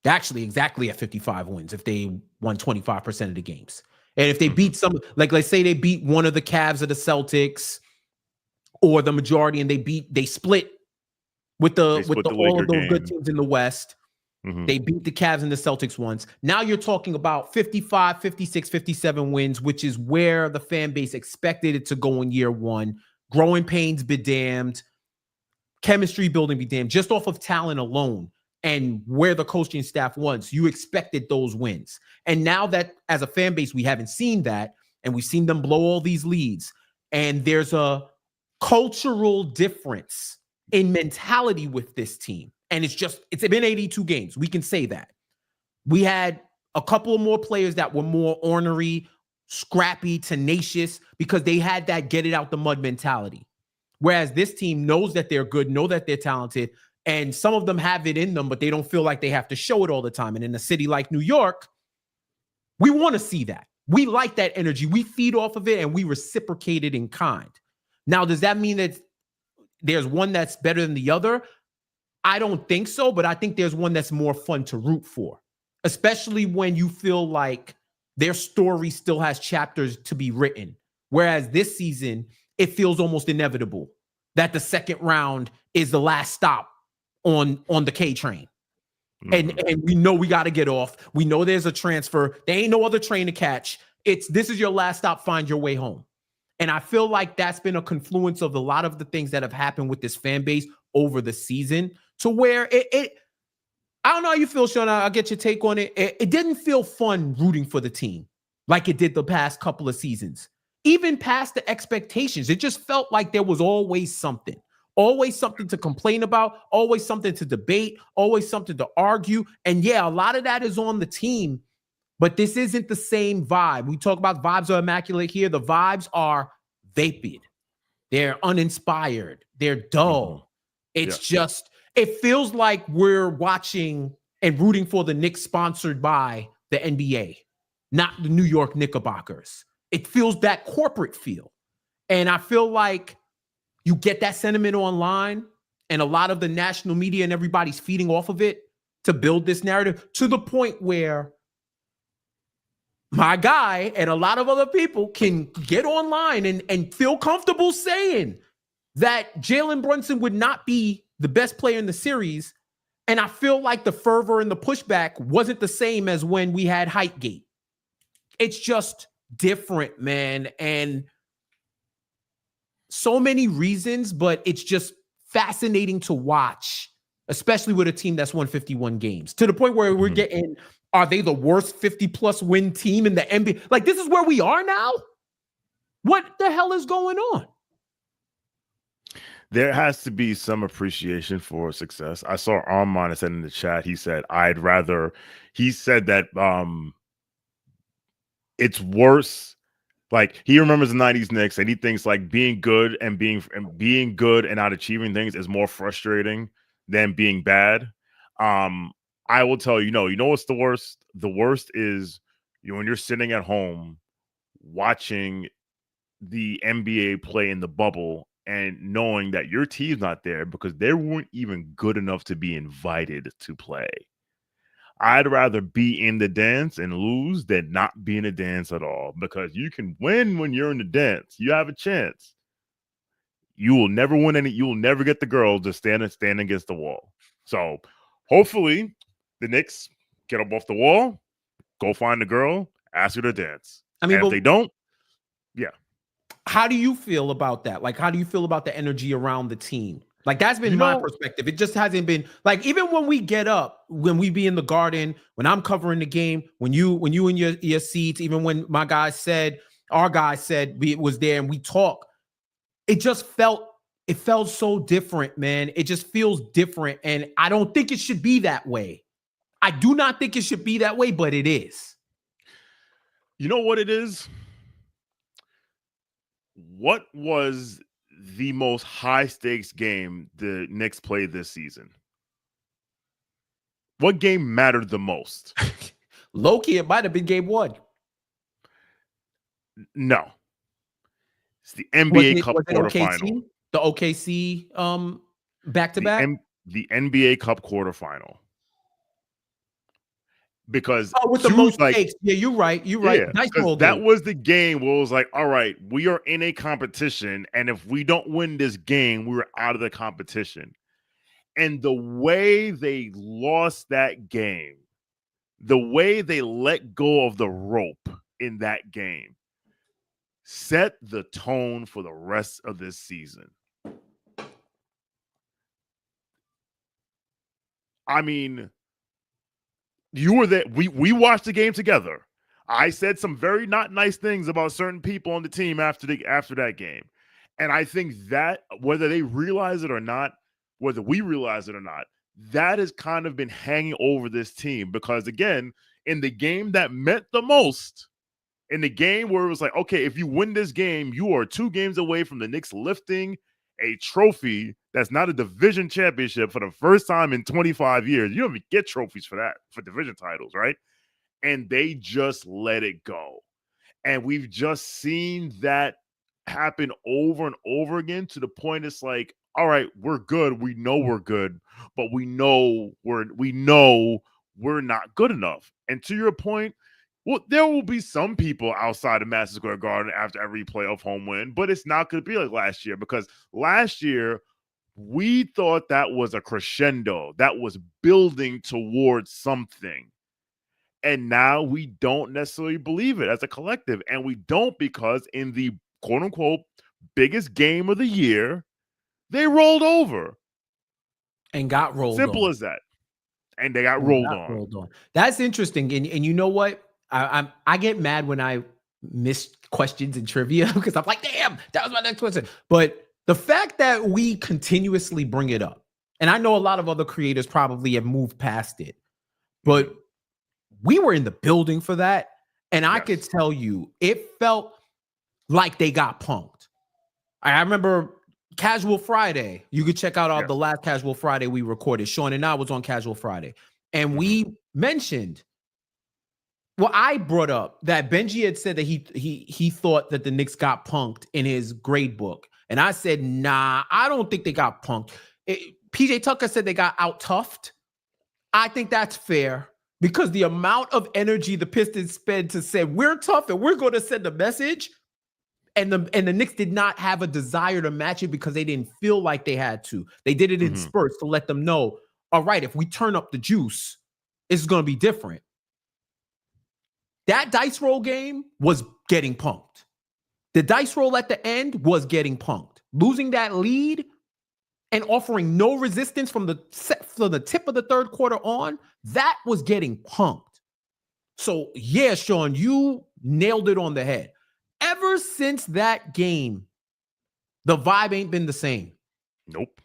They're actually exactly at 55 wins if they won 25% of the games. And if they beat some, like let's say they beat one of the Cavs or the Celtics or the majority, and they split with all of those good teams in the West. They beat the Cavs and the Celtics once. Now you're talking about 55, 56, 57 wins, which is where the fan base expected it to go in year one. Growing pains be damned. Chemistry building be damned. Just off of talent alone and where the coaching staff was, you expected those wins. And now that as a fan base, we haven't seen that, and we've seen them blow all these leads. And there's a cultural difference in mentality with this team. And it's been 82 games. We can say that. We had a couple of more players that were more ornery, scrappy, tenacious, because they had that get it out the mud mentality. Whereas this team knows that they're good, know that they're talented, and some of them have it in them, but they don't feel like they have to show it all the time. And in a city like New York, we want to see that. We like that energy. We feed off of it, and we reciprocate it in kind. Now, does that mean that there's one that's better than the other? I don't think so, but I think there's one that's more fun to root for, especially when you feel like their story still has chapters to be written. Whereas this season, it feels almost inevitable that the second round is the last stop on the K train. And we know we got to get off. We know there's a transfer. There ain't no other train to catch. This is your last stop. Find your way home. And I feel like that's been a confluence of a lot of the things that have happened with this fan base over the season, to where I don't know how you feel, Sean. I'll get your take on it. It didn't feel fun rooting for the team like it did the past couple of seasons. Even past the expectations, it just felt like there was always something to complain about, always something to debate, always something to argue. And yeah, a lot of that is on the team, but this isn't the same vibe. We talk about vibes are immaculate here. The vibes are vapid. They're uninspired. They're dull. It's just, it feels like we're watching and rooting for the Knicks sponsored by the NBA, not the New York Knickerbockers. It feels that corporate feel. And I feel like you get that sentiment online, and a lot of the national media and everybody's feeding off of it to build this narrative, to the point where my guy and a lot of other people can get online and feel comfortable saying that Jalen Brunson would not be the best player in the series. And I feel like the fervor and the pushback wasn't the same as when we had Hypegate. It's just different, man. And so many reasons, but it's just fascinating to watch, especially with a team that's won 51 games, to the point where we're getting, are they the worst 50-plus win team in the NBA? Like, this is where we are now? What the hell is going on? There has to be some appreciation for success. I saw Armand said in the chat, he said that it's worse. Like, he remembers the 90s Knicks, and he thinks like being good and not achieving things is more frustrating than being bad. I will tell you, you know what's the worst? The worst is when you're sitting at home watching the NBA play in the bubble and knowing that your team's not there because they weren't even good enough to be invited to play. I'd rather be in the dance and lose than not be in the dance at all, because you can win when you're in the dance. You have a chance. You will never win any. You will never get the girl to stand against the wall. So hopefully the Knicks get up off the wall, go find the girl, ask her to dance. I mean, if they don't, Yeah. How do you feel about that? Like, how do you feel about the energy around the team? Like, that's been my perspective. It just hasn't been like, even when we get up, when we be in the garden, when I'm covering the game, when you in your seats, even when our guy said we was there and we talk, it felt so different, man. It just feels different. And I don't think it should be that way. I do not think it should be that way, but it is. You know what it is? What was the most high stakes game the Knicks played this season? What game mattered the most? Low-key, it might have been game 1. No. It's the NBA Cup quarterfinal. OKC? The OKC back-to-back? The NBA Cup quarterfinal. Because with the most stakes. Yeah, you're right. You're right. Yeah, that was the game where it was like, all right, we are in a competition, and if we don't win this game, we were out of the competition. And the way they lost that game, the way they let go of the rope in that game, set the tone for the rest of this season. I mean, you were there. We watched the game together. I said some very not nice things about certain people on the team after that game. And I think that whether they realize it or not, whether we realize it or not, that has kind of been hanging over this team. Because again, in the game that meant the most, in the game where it was like, okay, if you win this game, you are 2 games away from the Knicks lifting a trophy that's not a division championship for the first time in 25 years. You don't even get trophies for that, for division titles, right? And they just let it go. And we've just seen that happen over and over again, to the point it's like, all right, we're good. We know we're good, but we know we're not good enough. And to your point, well, there will be some people outside of Madison Square Garden after every playoff home win, but it's not going to be like last year, because last year we thought that was a crescendo, that was building towards something. And now we don't necessarily believe it as a collective. And we don't, because in the quote unquote biggest game of the year, they rolled over and got rolled. Simple as that. And they got rolled on. That's interesting. And you know what? I get mad when I miss questions in trivia, because I'm like, damn, that was my next question. But the fact that we continuously bring it up, and I know a lot of other creators probably have moved past it, but we were in the building for that. And I could tell you, it felt like they got punked. I remember Casual Friday. You could check out the last Casual Friday we recorded. Sean and I was on Casual Friday. And we mentioned, well, I brought up that Benji had said that he thought that the Knicks got punked in his grade book. And I said, nah, I don't think they got punked. PJ Tucker said they got out-toughed. I think that's fair, because the amount of energy the Pistons spent to say, we're tough and we're going to send a message, and the Knicks did not have a desire to match it because they didn't feel like they had to. They did it in spurts to let them know, all right, if we turn up the juice, it's going to be different. That dice roll game was getting punked. The dice roll at the end was getting punked. Losing that lead and offering no resistance from the tip of the third quarter on, that was getting punked. So yeah, Sean, you nailed it on the head. Ever since that game, the vibe ain't been the same. Nope.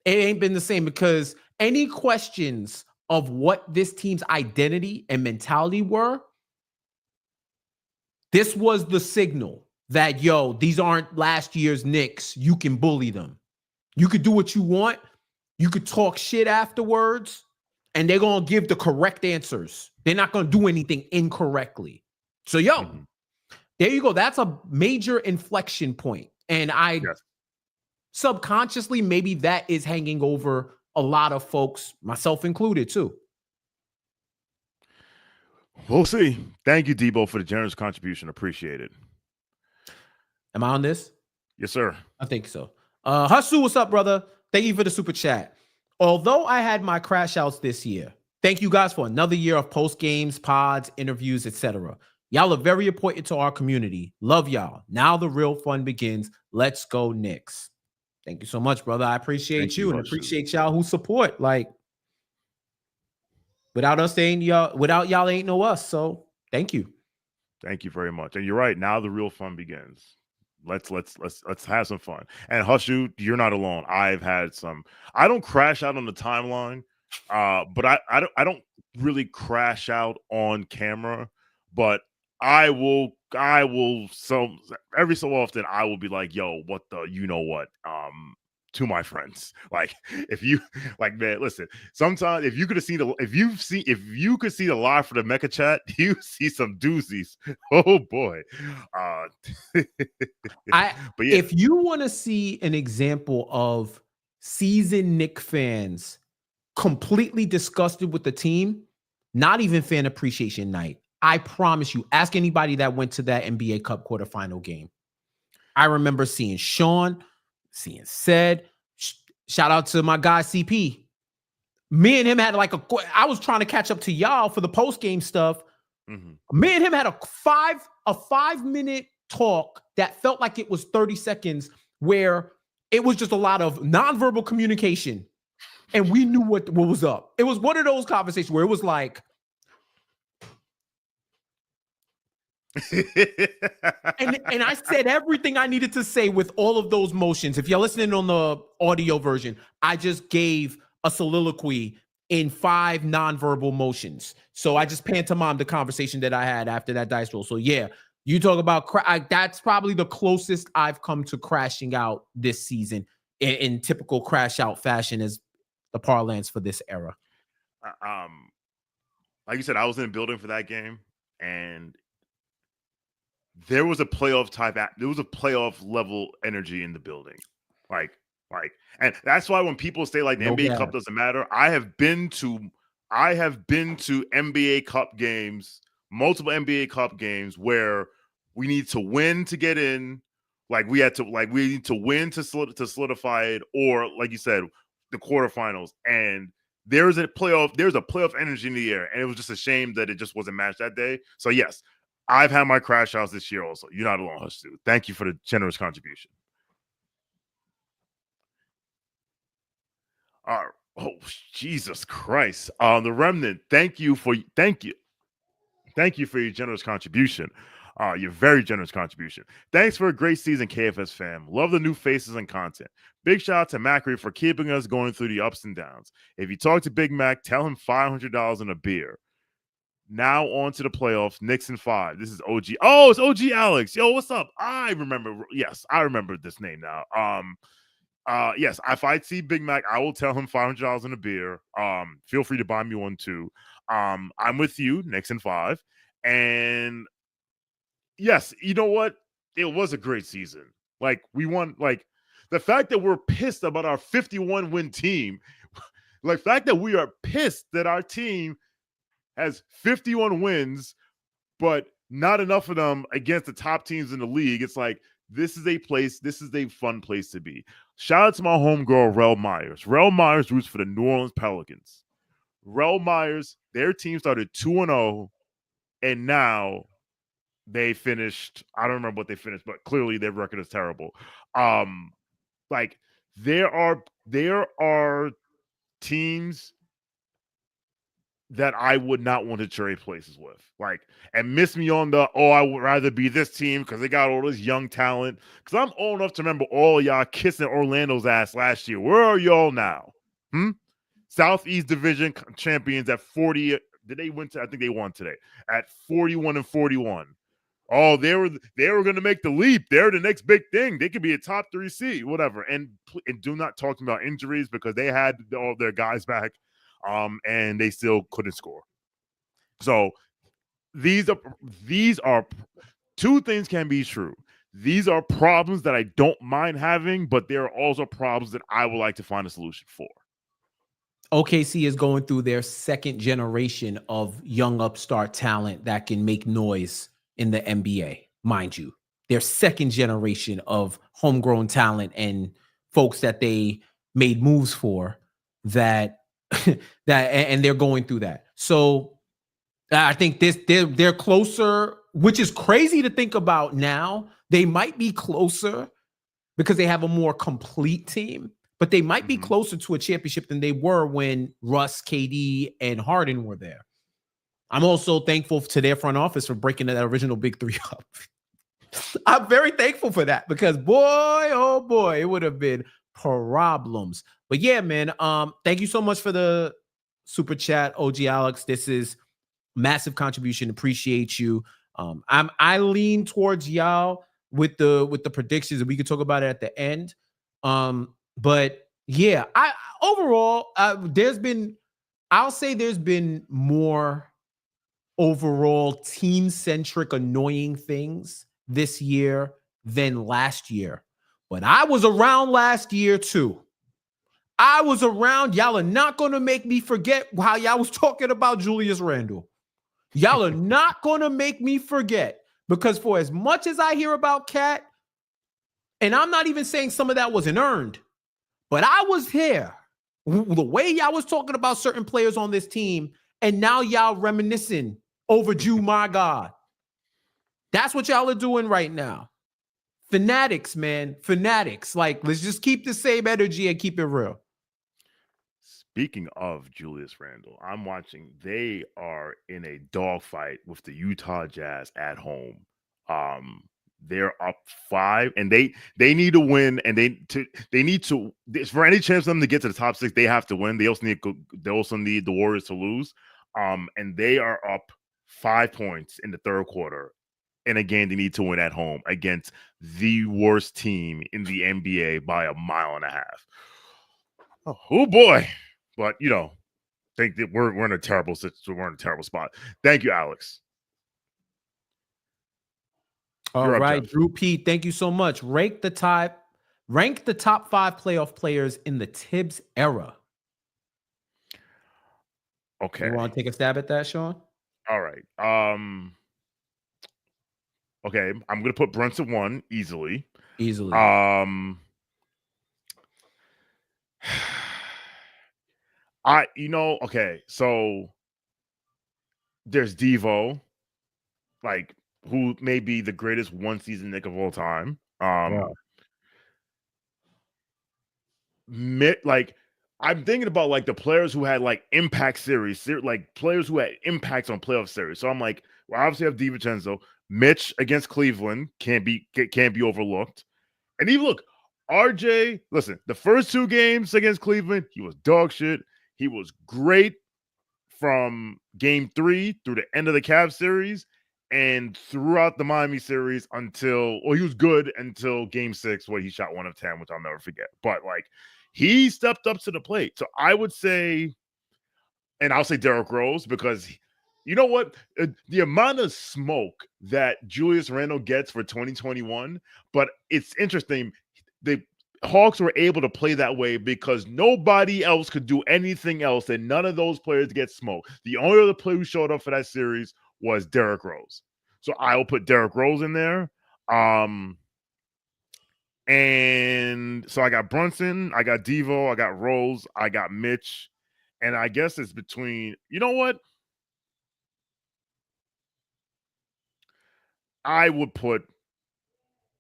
It ain't been the same, because any questions of what this team's identity and mentality were, this was the signal that, yo, these aren't last year's Knicks. You can bully them. You could do what you want. You could talk shit afterwards, and they're going to give the correct answers. They're not going to do anything incorrectly. So, there you go. That's a major inflection point. And subconsciously, maybe that is hanging over a lot of folks, myself included, too. We'll see. Thank you, Debo, for the generous contribution. Appreciate it. Am I on this? Yes, sir. I think so. Hasu, what's up, brother? Thank you for the super chat. Although I had my crash outs this year, thank you guys for another year of post games, pods, interviews, etc. Y'all are very important to our community. Love y'all. Now the real fun begins. Let's go Knicks. Thank you so much, brother. I appreciate you and appreciate y'all who support. Like, without us, without y'all ain't no us. So thank you. Thank you very much. And you're right. Now the real fun begins. Let's have some fun. And Hushu, you're not alone. I've had some. I don't crash out on the timeline, but I don't really crash out on camera. But I will so every so often I will be like, yo, what the you know what? To my friends. Like, if you like, man, listen, sometimes if you could see if you could see the live for the Mecha chat, you see some doozies. Oh boy. But yeah. If you want to see an example of seasoned Knick fans completely disgusted with the team, not even fan appreciation night, I promise you, ask anybody that went to that NBA Cup quarterfinal game. I remember seeing Sean, seeing Said, shout out to my guy CP. Me and him had like I was trying to catch up to y'all for the post-game stuff. Mm-hmm. Me and him had a 5-minute talk that felt like it was 30 seconds, where it was just a lot of nonverbal communication. And we knew what was up. It was one of those conversations where it was like, and I said everything I needed to say with all of those motions. If you're listening on the audio version, I just gave a soliloquy in 5 nonverbal motions. So I just pantomimed the conversation that I had after that dice roll. So yeah, you talk about that's probably the closest I've come to crashing out this season in typical crash out fashion as the parlance for this era. Like you said, I was in the building for that game, and there was a playoff level energy in the building. Like, and that's why when people say like the NBA Cup doesn't matter, I have been to NBA Cup games, multiple NBA Cup games where we need to win to get in. Like we need to win to solidify it, or like you said, the quarterfinals. And there's a playoff energy in the air, and it was just a shame that it just wasn't matched that day. So yes, I've had my crash outs this year also. You're not alone, Hush Stu. Thank you for the generous contribution. Oh, Jesus Christ. The Remnant, thank you for your generous contribution. Your very generous contribution. Thanks for a great season, KFS fam. Love the new faces and content. Big shout out to Macri for keeping us going through the ups and downs. If you talk to Big Mac, tell him $500 in a beer. Now on to the playoffs. Knicks in 5. This is OG. Oh, it's OG Alex. Yo, what's up? I remember. Yes, I remember this name now. Yes, if I see Big Mac, I will tell him $500 in a beer. Feel free to buy me one too. I'm with you. Knicks in 5. And yes, you know what? It was a great season. Like, we won. Like, the fact that we're pissed about our 51-win team, like, the fact that we are pissed that our team has 51 wins, but not enough of them against the top teams in the league. It's like, this is a fun place to be. Shout out to my homegirl, Rel Myers. Rel Myers roots for the New Orleans Pelicans. Rel Myers, their team started 2-0, and now they finished, I don't remember what they finished, but clearly their record is terrible. Like, there are teams that I would not want to trade places with. Like, and miss me on the, I would rather be this team because they got all this young talent. Because I'm old enough to remember all y'all kissing Orlando's ass last year. Where are y'all now? Southeast Division champions at 40. Did they win? I think they won today at 41-41. Oh, they were going to make the leap. They're the next big thing. They could be a top 3 seed, whatever. And do not talk about injuries, because they had all their guys back. And they still couldn't score. So these are two things can be true. These are problems that I don't mind having, but there are also problems that I would like to find a solution for. OKC is going through their second generation of young upstart talent that can make noise in the NBA, mind you. Their second generation of homegrown talent and folks that they made moves for that and they're going through that. So I think they're closer which is crazy to think about now. They might be closer because they have a more complete team, but they might be closer to a championship than they were when Russ, KD, and Harden were there. I'm also thankful to their front office for breaking that original Big Three up. I'm very thankful for that because boy, oh boy, it would have been problems. But yeah, man, thank you so much for the super chat, OG Alex. This is massive contribution. Appreciate you. I lean towards y'all with the predictions, and we can talk about it at the end. But yeah, I'll say there's been more overall team-centric annoying things this year than last year. But I was around last year too. I was around. Y'all are not going to make me forget how y'all was talking about Julius Randle. Y'all are not going to make me forget, because for as much as I hear about Cat, and I'm not even saying some of that wasn't earned, but I was here. The way y'all was talking about certain players on this team, and now y'all reminiscing over Jew, my God. That's what y'all are doing right now. Fanatics, man. Fanatics. Like, let's just keep the same energy and keep it real. Speaking of Julius Randle, I'm watching. They are in a dogfight with the Utah Jazz at home. They're up 5, and they need to win, and they need to, for any chance of them to get to the top 6, they have to win. They also need the Warriors to lose. And they are up 5 points in the third quarter. And again, they need to win at home against the worst team in the NBA by 1.5 miles. Oh boy. But think that we're in a terrible situation. We're in a terrible spot. Thank you, Alex. All right, Drew P, thank you so much. Rank the top 5 playoff players in the Tibbs era. Okay. You want to take a stab at that, Sean? All right. Okay, I'm gonna put Brunson 1 easily. Okay, so there's Devo, like, who may be the greatest one-season Knick of all time. Like, I'm thinking about like the players who had like impact series, like players who had impacts on playoff series. So I'm like, well, obviously I have DiVincenzo. Mitch against Cleveland can't be overlooked. And even look, RJ, listen, the first 2 games against Cleveland, he was dog shit. He was great from game 3 through the end of the Cavs series and throughout the Miami series he was good until game 6 where he shot 1 of 10, which I'll never forget. But like, he stepped up to the plate. So I would say, and I'll say Derrick Rose, because you know what? The amount of smoke that Julius Randle gets for 2021, but it's interesting. The Hawks were able to play that way because nobody else could do anything else, and none of those players get smoked. The only other player who showed up for that series was Derrick Rose. So I will put Derrick Rose in there. And so I got Brunson, I got Devo, I got Rose, I got Mitch, and I guess it's between, you know what? I would put,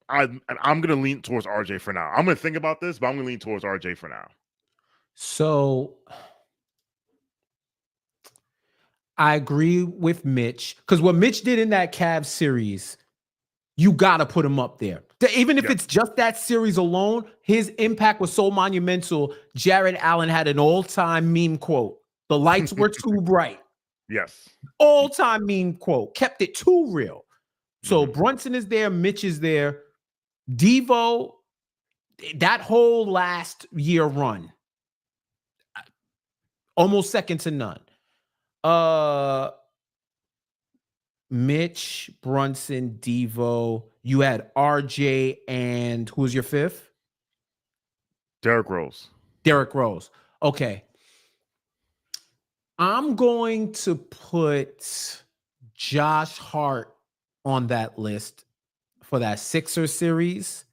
I'm going to lean towards RJ for now. I'm going to think about this, but I'm going to lean towards RJ for now. So I agree with Mitch, because what Mitch did in that Cavs series, you got to put him up there. Even if it's just that series alone, his impact was so monumental. Jared Allen had an all-time meme quote. The lights were too bright. Yes. All-time meme quote. Kept it too real. So Brunson is there. Mitch is there. Devo, that whole last year run, almost second to none. Mitch, Brunson, Devo. You had RJ, and who was your 5th? Derrick Rose. Derrick Rose. Okay. I'm going to put Josh Hart on that list for that Sixers series.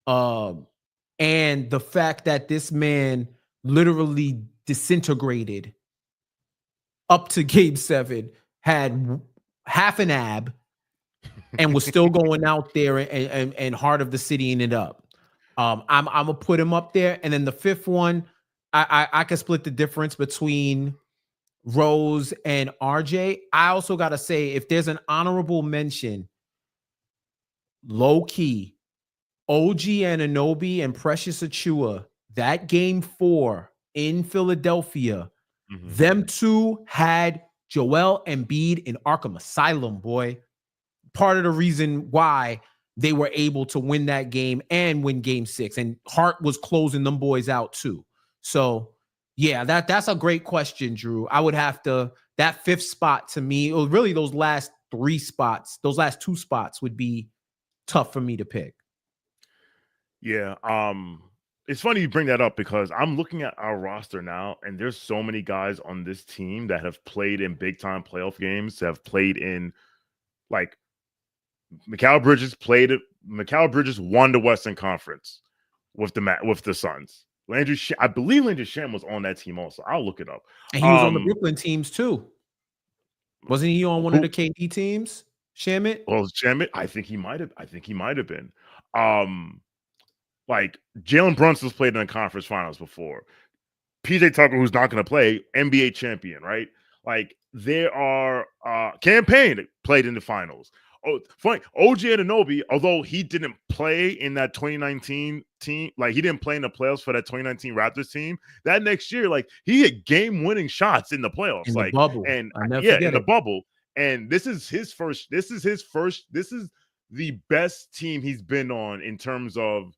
And the fact that this man literally disintegrated up to game 7, had half an ab, and was still going out there and heart of the city and it up. I'm gonna put him up there, and then the fifth one, I can split the difference between Rose and RJ. I also gotta say, if there's an honorable mention, low key, OG Anunoby and Precious Achiuwa, that game 4 in Philadelphia, them two had Joel Embiid in Arkham Asylum, boy. Part of the reason why they were able to win that game and win game 6. And Hart was closing them boys out too. So yeah, that's a great question, Drew. I would have to, that fifth spot to me, or really those last 3 spots, those last 2 spots would be tough for me to pick. Yeah. It's funny you bring that up because I'm looking at our roster now, and there's so many guys on this team that have played in big time playoff games, have played in, like, Mikal Bridges won the Western Conference with the Suns. I believe Landry Shamet was on that team also. I'll look it up. And he was on the Brooklyn teams too. Wasn't he on one of the KD teams? Shamet? Well, Shamet, I think he might have been. Like, Jalen Brunson's played in the conference finals before. PJ Tucker, who's not going to play, NBA champion, right? Like, there are Payne played in the finals. Oh, funny, OG Anunoby, although he didn't play in that 2019 team, like he didn't play in the playoffs for that 2019 Raptors team. That next year, like, he had game-winning shots in the playoffs, in the bubble. And in the bubble. And this is the best team he's been on in terms of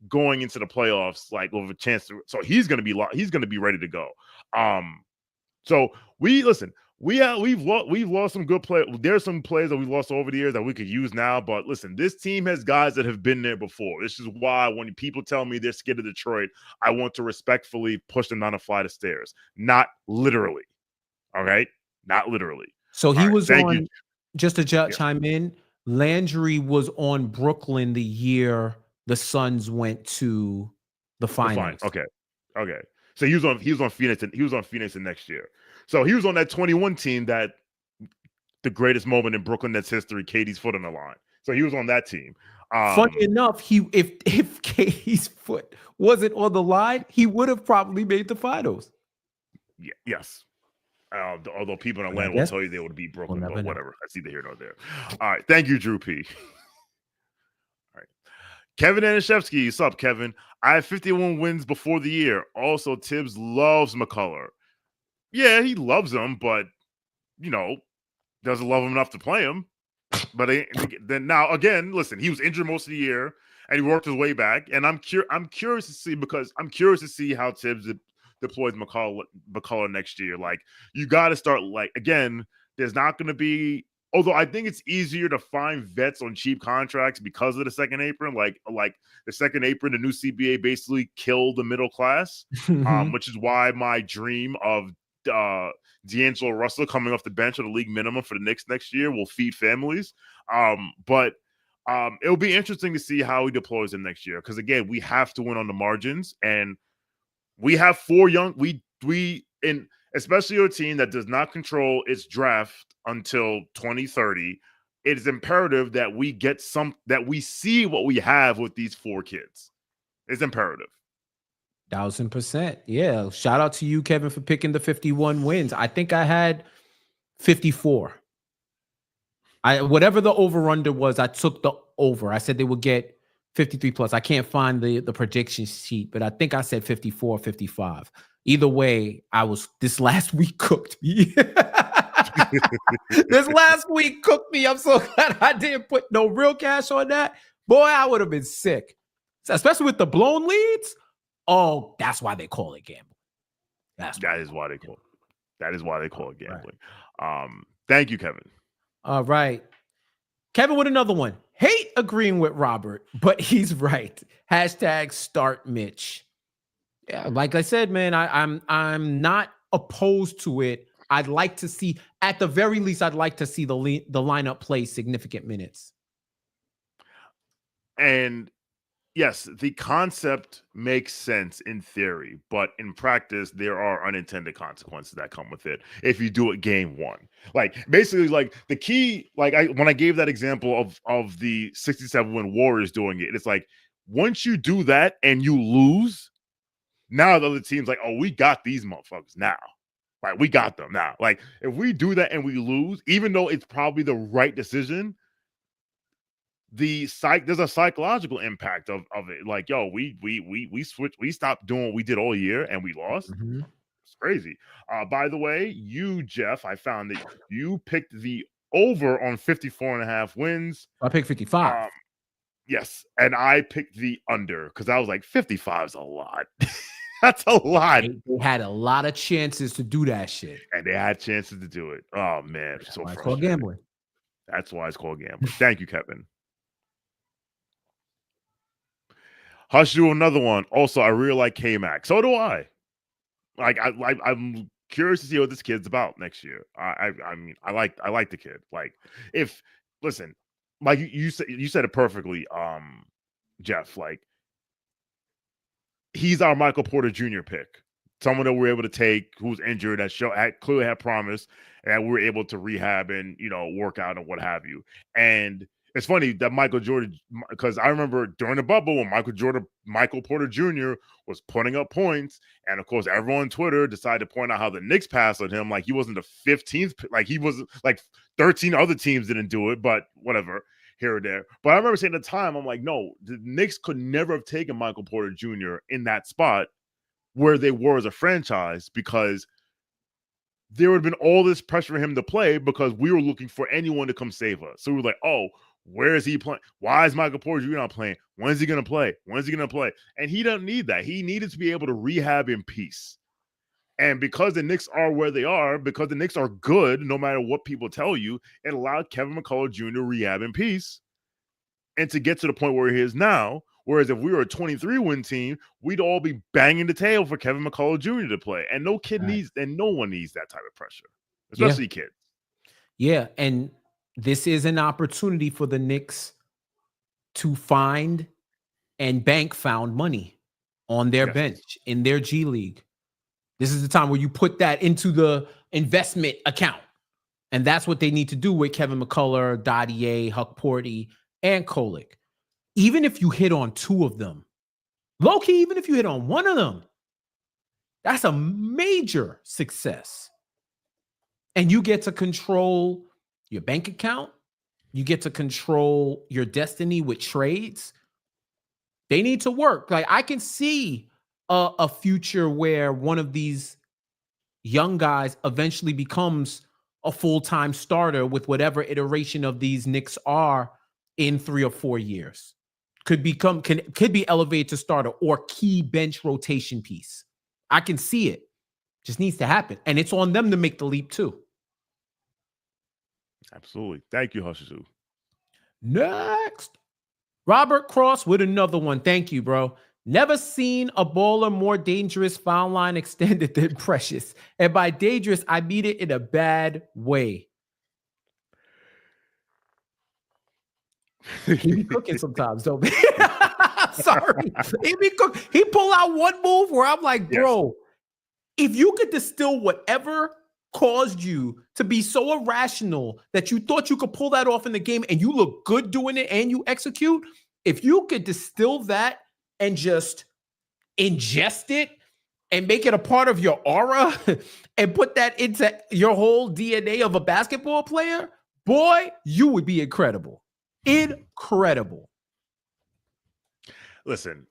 going into the playoffs, like, with a chance to. So he's gonna be ready to go. So we've lost some good players. There's some players that we've lost over the years that we could use now. But listen, this team has guys that have been there before. This is why when people tell me they're scared of Detroit, I want to respectfully push them down a flight of stairs. Not literally. All right? Not literally. So he was on, just to chime in, Landry was on Brooklyn the year the Suns went to the finals. Okay. So he was on Phoenix, and he was on Phoenix the next year. So he was on that 21 team, that the greatest moment in Brooklyn Nets history, KD's foot on the line. So he was on that team. Funny enough, if KD's foot wasn't on the line, he would have probably made the finals. Yes. Although people in Atlanta will tell you they would beat Brooklyn, but whatever. That's neither here nor there. All right. Thank you, Drew P. All right. Kevin Anishevsky, what's up, Kevin? I have 51 wins before the year. Also, Tibbs loves McCullough. Yeah, he loves him, but, doesn't love him enough to play him. But then now, again, listen, he was injured most of the year, and he worked his way back. And I'm curious to see how Tibbs deploys McCullough next year. Like, you got to start, like, again, there's not going to be, although I think it's easier to find vets on cheap contracts because of the second apron. Like the second apron, the new CBA basically killed the middle class, which is why my dream of D'Angelo Russell coming off the bench at a league minimum for the Knicks next year will feed families. But it'll be interesting to see how he deploys him next year. Because again, we have to win on the margins, and we have 4 young. Especially a team that does not control its draft until 2030. It is imperative that we we see what we have with these 4 kids. It's imperative. 1000%. Yeah. Shout out to you, Kevin, for picking the 51 wins. I think I had 54. Whatever the over-under was, I took the over. I said they would get 53 plus. I can't find the prediction sheet, but I think I said 54, 55. Either way, this last week cooked me. This last week cooked me. I'm so glad I didn't put no real cash on that. Boy, I would have been sick. Especially with the blown leads. Oh, that's why they call it gambling. That is why they call it gambling. Right. Thank you, Kevin. All right. Kevin with another one. Hate agreeing with Robert, but he's right. # start Mitch. Yeah, like I said, man, I'm not opposed to it. I'd like to see, at the very least, the lineup play significant minutes. And yes, the concept makes sense in theory, but in practice, there are unintended consequences that come with it if you do it game one. Like basically, like the key, like when I gave that example of the 67 win Warriors doing it, it's like once you do that and you lose, now the other team's like, oh, we got these motherfuckers now. Right, we got them now. Like if we do that and we lose, even though it's probably the right decision, there's a psychological impact of it. Like, yo, we switched, we stopped doing what we did all year and we lost. Mm-hmm. It's crazy. By the way, you, Jeff, I found that you picked the over on 54.5 wins. I picked 55. Yes, and I picked the under because I was like 55 is a lot. That's a lot. They had a lot of chances to do that shit, and they had chances to do it. Oh man, that's so why it's frustrating. called gambling. That's why it's called gambling. Thank you, Kevin. Hush, do another one. Also, I really like K-Mac. So do I. Like I'm curious to see what this kid's about next year. I mean, I like the kid. Like, listen, like you said it perfectly, Jeff. Like, he's our Michael Porter Jr. pick. Someone that we're able to take who's injured, that clearly had promise, and we're able to rehab and work out and what have you. And it's funny that Michael Jordan, because I remember during the bubble when Michael Porter Jr. was putting up points, and of course everyone on Twitter decided to point out how the Knicks passed on him, like he wasn't the 15th, like he was like 13 other teams didn't do it, but whatever. Here or there. But I remember saying at the time, I'm like, no, the Knicks could never have taken Michael Porter Jr. in that spot where they were as a franchise, because there would have been all this pressure for him to play because we were looking for anyone to come save us. So we were like, oh, where is he playing? Why is Michael Porter Jr. not playing? When is he going to play? When is he going to play? And he doesn't need that. He needed to be able to rehab in peace. And because the Knicks are where they are, because the Knicks are good, no matter what people tell you, it allowed Kevin McCullough Jr. to rehab in peace and to get to the point where he is now. Whereas if we were a 23-win team, we'd all be banging the tail for Kevin McCullough Jr. to play. And no one needs that type of pressure, especially kids. Yeah, and this is an opportunity for the Knicks to find and bank found money on their bench in their G League. This is the time where you put that into the investment account. And that's what they need to do with Kevin McCullough, Dadier, Huck Porty, and Kolek. Even if you hit on two of them, low-key, even if you hit on one of them, that's a major success. And you get to control your bank account. You get to control your destiny with trades. They need to work. Like, I can see a future where one of these young guys eventually becomes a full-time starter with whatever iteration of these Knicks are in 3 or 4 years. Could be elevated to starter or key bench rotation piece. I can see it. Just needs to happen. And it's on them to make the leap too. Absolutely. Thank you, Hushazu. Next. Robert Cross with another one. Thank you, bro. Never seen a baller more dangerous foul line extended than Precious. And by dangerous, I mean it in a bad way. He be cooking sometimes, though. Sorry. He pull out one move where I'm like, bro, if you could distill whatever caused you to be so irrational that you thought you could pull that off in the game and you look good doing it and you execute, if you could distill that and just ingest it and make it a part of your aura and put that into your whole DNA of a basketball player, boy, you would be incredible. Incredible. Listen,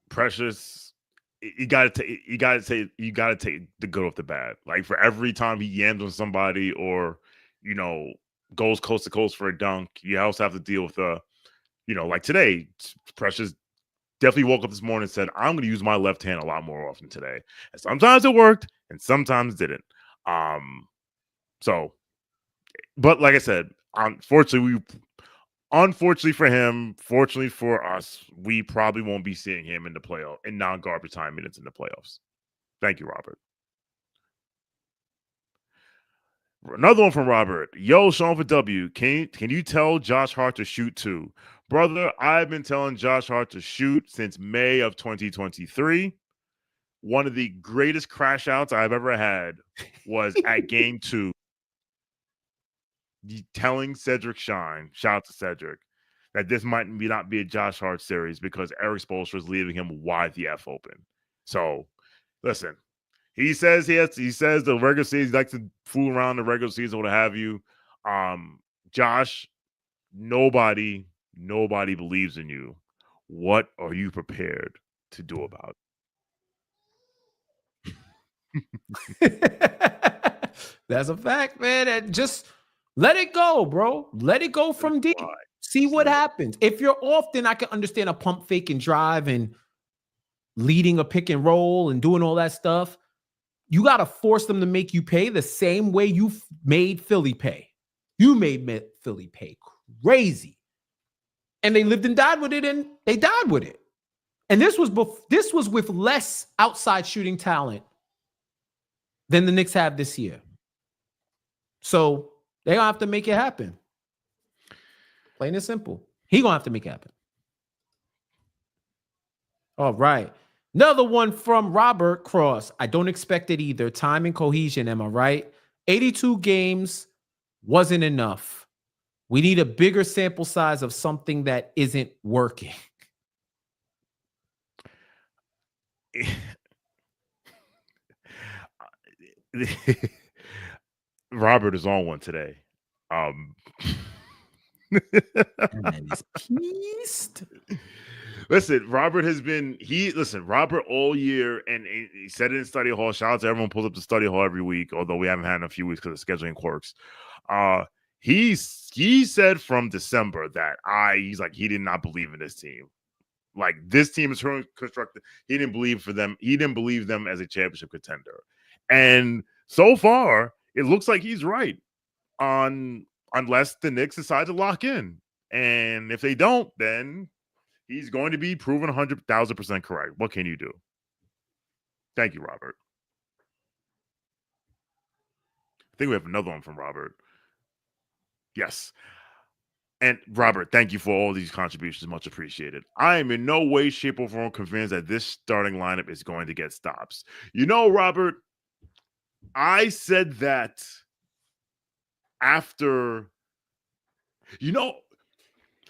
Precious, you gotta take the good off the bad. Like, for every time he yams on somebody or goes coast to coast for a dunk, you also have to deal with like today, Precious definitely woke up this morning and said, I'm going to use my left hand a lot more often today. And sometimes it worked and sometimes it didn't. But like I said, unfortunately for him, fortunately for us, we probably won't be seeing him in the playoff in non-garbage time minutes in the playoffs. Thank you, Robert. Another one from Robert. Yo, Sean for W. Can you tell Josh Hart to shoot too? Brother, I've been telling Josh Hart to shoot since May of 2023. One of the greatest crash outs I've ever had was at game 2. Telling Cedric Shine, shout out to Cedric, that this might not be a Josh Hart series because Eric Spoelstra is leaving him wide the F open. So, listen, he says the regular season, he likes to fool around the regular season, what have you. Josh, nobody believes in you. What are you prepared to do about it? That's a fact, man. And just let it go, bro. Let it go from deep. See what happens. If you're off, then I can understand a pump fake and drive and leading a pick and roll and doing all that stuff. You got to force them to make you pay the same way you made Philly pay. You made Philly pay crazy. And they lived and died with it, and they died with it. And this was with less outside shooting talent than the Knicks have this year. So they're going to have to make it happen. Plain and simple. He's going to have to make it happen. All right. Another one from Robert Cross. I don't expect it either. Time and cohesion, am I right? 82 games wasn't enough. We need a bigger sample size of something that isn't working. Robert is on one today. Man is pissed. Listen, Robert all year, and he said it in study hall. Shout out to everyone who pulls up the study hall every week, although we haven't had in a few weeks because of scheduling quirks. He said from December that he did not believe in this team. Like, this team is constructed. He didn't believe them as a championship contender. And so far, it looks like he's right, unless the Knicks decide to lock in. And if they don't, then he's going to be proven 100,000% correct. What can you do? Thank you, Robert. I think we have another one from Robert. Yes. And Robert, thank you for all these contributions. Much appreciated. I am in no way, shape, or form convinced that this starting lineup is going to get stops. You know, Robert, I said that after,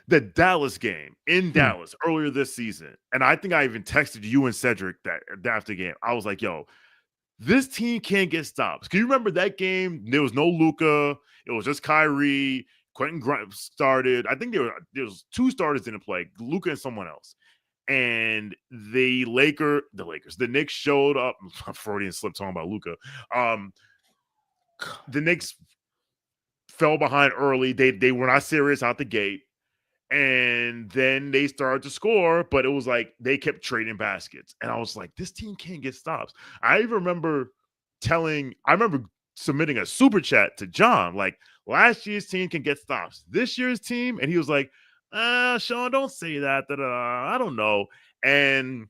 the Dallas game in Dallas earlier this season. And I think I even texted you and Cedric that after the game. I was like, yo, this team can't get stops. Can you remember that game? There was no Luka. It was just Kyrie. Quentin Grimes started. I think there was 2 starters didn't play, Luka and someone else. And the Knicks showed up. Freudian slip talking about Luka. The Knicks fell behind early. They were not serious out the gate. And then they started to score, but it was like they kept trading baskets. And I was like, this team can't get stops. I remember submitting a super chat to John, like, last year's team can get stops. This year's team, and he was like, Sean, don't say that. I don't know. And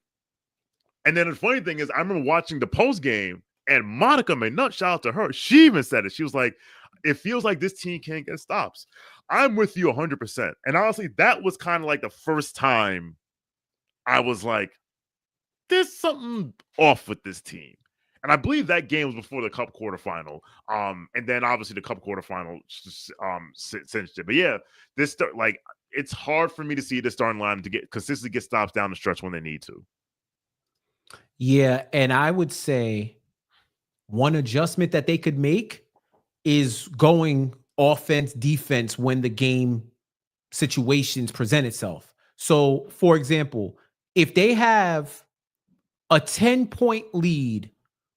then the funny thing is, I remember watching the post game, and Monica McNutt, shout out to her, she even said it. She was like, it feels like this team can't get stops. I'm with you 100%. And honestly, that was kind of like the first time I was like, there's something off with this team. And I believe that game was before the Cup quarterfinal. And then obviously the Cup quarterfinal cinched it. But yeah, it's hard for me to see this starting line to consistently get stops down the stretch when they need to. Yeah, and I would say one adjustment that they could make is going offense, defense when the game situations present itself. So, for example, if they have a 10-point lead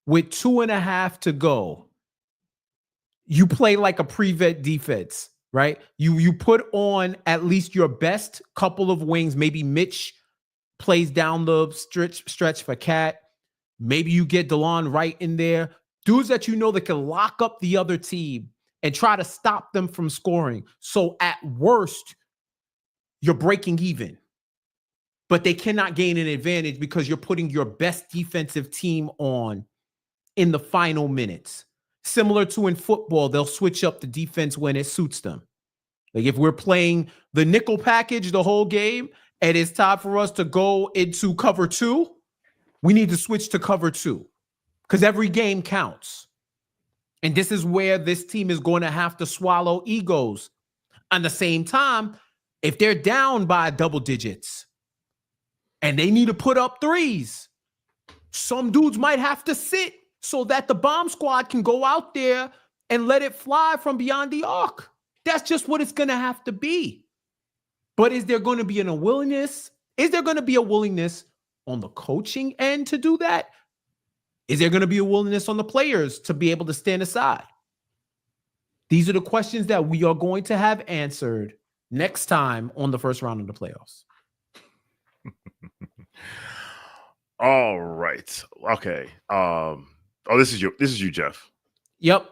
with 2.5 to go, you play like a prevent defense, right? You put on at least your best couple of wings. Maybe Mitch plays down the stretch for Cat. Maybe you get DeLon Wright in there. Dudes that you know that can lock up the other team and try to stop them from scoring. So at worst, you're breaking even. But they cannot gain an advantage because you're putting your best defensive team on in the final minutes. Similar to in football, they'll switch up the defense when it suits them. Like if we're playing the nickel package the whole game and it's time for us to go into cover 2, we need to switch to cover 2 because every game counts. And this is where this team is going to have to swallow egos. At the same time, if they're down by double digits and they need to put up threes, some dudes might have to sit so that the bomb squad can go out there and let it fly from beyond the arc. That's just what it's going to have to be. But is there going to be a willingness? Is there going to be a willingness on the coaching end to do that? Is there going to be a willingness on the players to be able to stand aside? These are the questions that we are going to have answered next time on the first round of the playoffs. All right. Okay. This is you, Jeff. Yep.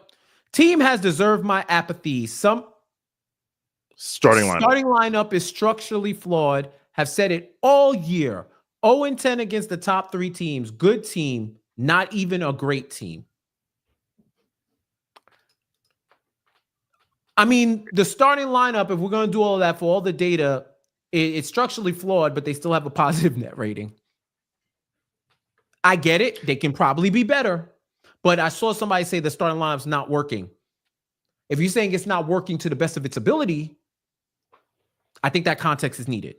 Team has deserved my apathy. Some starting lineup is structurally flawed. Have said it all year. 0-10 against the top 3 teams. Good team, not even a great team. I mean, the starting lineup, if we're going to do all of that for all the data, it's structurally flawed, but they still have a positive net rating. I get it. They can probably be better. But I saw somebody say the starting lineup's not working. If you're saying it's not working to the best of its ability, I think that context is needed.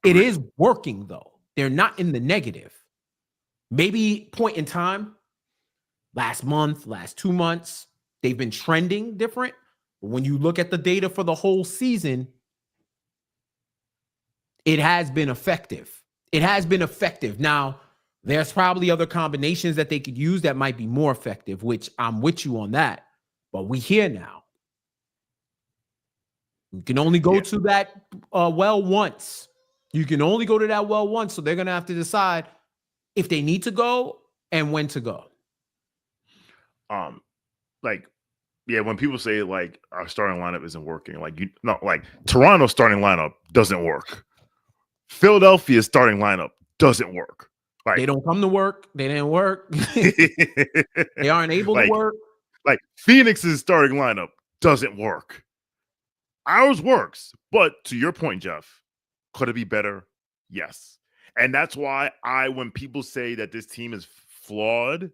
It is working, though. They're not in the negative. Maybe point in time, last month, last 2 months, they've been trending different. But when you look at the data for the whole season, it has been effective. It has been effective. Now, there's probably other combinations that they could use that might be more effective, which I'm with you on that. But we here now. You can only go to that well once. You can only go to that well once. So they're going to have to decide if they need to go and when to go. When people say like our starting lineup isn't working, Toronto's starting lineup doesn't work. Philadelphia's starting lineup doesn't work. They don't come to work. They didn't work. They aren't able to work. Like Phoenix's starting lineup doesn't work. Ours works. But to your point, Jeff, could it be better? Yes. And that's why when people say that this team is flawed,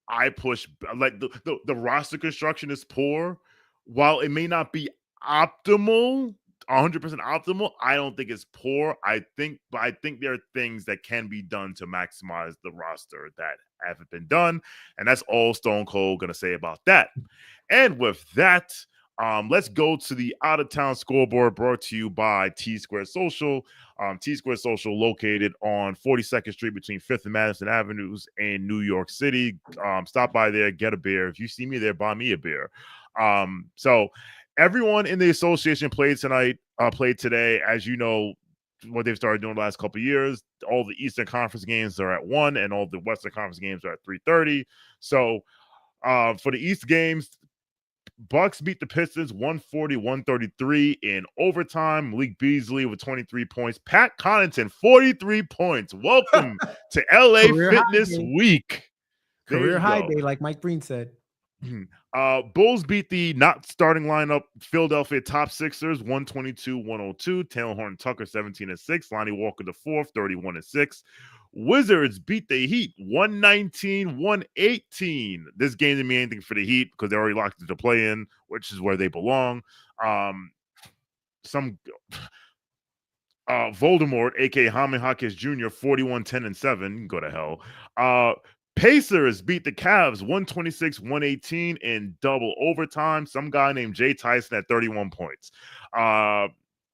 I push like the roster construction is poor. While it may not be optimal, 100% optimal, I don't think it's poor. I think there are things that can be done to maximize the roster that haven't been done. And that's all Stone Cold going to say about that. And with that, let's go to the out-of-town scoreboard brought to you by T-Square Social. T-Square Social located on 42nd Street between 5th and Madison Avenues in New York City. Stop by there, get a beer. If you see me there, buy me a beer. So everyone in the association played today. As you know, what they've started doing the last couple of years, all the Eastern Conference games are at 1 and all the Western Conference games are at 3:30. So for the East games, Bucks beat the Pistons 140-133 in overtime. Malik Beasley with 23 points. Pat Connaughton, 43 points. Welcome to LA Fitness Week. Career high day, like Mike Breen said. Bulls beat the not starting lineup Philadelphia top Sixers 122-102. Taylor Horton-Tucker 17-6. Lonnie Walker the fourth 31-6. Wizards beat the Heat 119-118. This game didn't mean anything for the Heat because they already locked into play-in, which is where they belong. Voldemort, aka Jaime Jaquez Jr., 41-10-7. Go to hell. Pacers beat the Cavs 126-118 in double overtime. Some guy named Jay Tyson at 31 points.